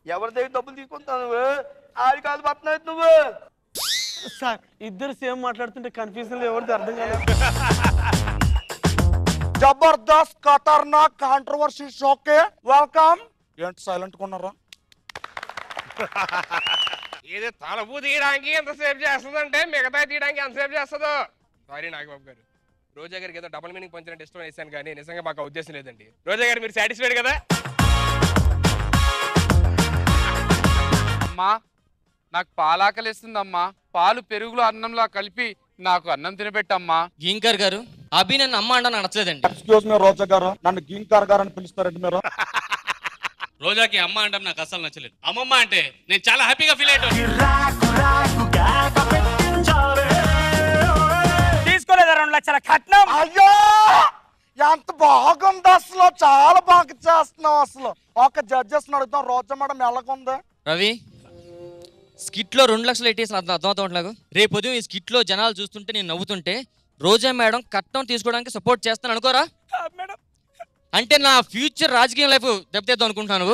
ఎవరి దగ్గర డబ్బులు తీసుకుంటావు నువ్వు? ఆడి కాదు పడుతున్నావు నువ్వు. సార్ ఇద్దరు సేమ్ మాట్లాడుతుంటే కన్ఫ్యూజన్ ఎవరిది అర్థం కాలేదు. జబర్దస్త్ ఖతర్నాక్ కాంట్రవర్సీ షోకే వెల్కమ్. ఏంటి సైలెంట్ కొన్నారా? ఏదో తలపు తీయడానికి ఎంతసేపు చేస్తుందంటే మిగతా తీయడానికి ఎంతసేపు చేస్తుందో. సారీ నాగబాబు గారు, రోజా గారికి ఏదో డబుల్ మీనింగ్ పంచినట్టు ఇష్టం వేసాను, కానీ నిజంగా మాకు ఉద్దేశం లేదండి. రోజా గారు మీరు సాటిస్ఫైడ్ కదా? అమ్మా నాకు పాలాకలిస్తుందమ్మా, పాలు పెరుగులో అన్నంలా కలిపి నాకు అన్నం తినబెట్టమ్మా. గీంకర్ గారు, అభి నన్ను అమ్మ అంటే నచ్చలేదండి. ఎక్స్క్యూజ్ మీ రోజా గారు, నన్ను గీంకర్ గారు అని పిలుస్తారండి మీరు? రోజాకి అమ్మ అంటే నాకు అసలు నచ్చలేదు. అమ్మమ్మ అంటే నేను చాలా హ్యాపీగా ఫీల్ అయ్యాను. తీసుకోలేదా 2 లక్షల కట్నం? అయ్యో ఎంత బాగుంది అసలు, చాలా బాగా చేస్తున్నావు అసలు. ఒక జడ్జెస్ అడుగుతాం, రోజా మేడం ఎలాగుంది? రవి, స్కిట్ లో 2 లక్షలు ఎట్టేసి అర్థమవుతాడు. రేపు ఉదయం ఈ స్కిట్ లో జనాలు చూస్తుంటే నేను నవ్వుతుంటే రోజా మేడం కట్నం తీసుకోవడానికి సపోర్ట్ చేస్తాను అనుకోరా? అంటే నా ఫ్యూచర్ రాజకీయ లైఫ్ దెబ్బతీద్దాం అనుకుంటున్నాను.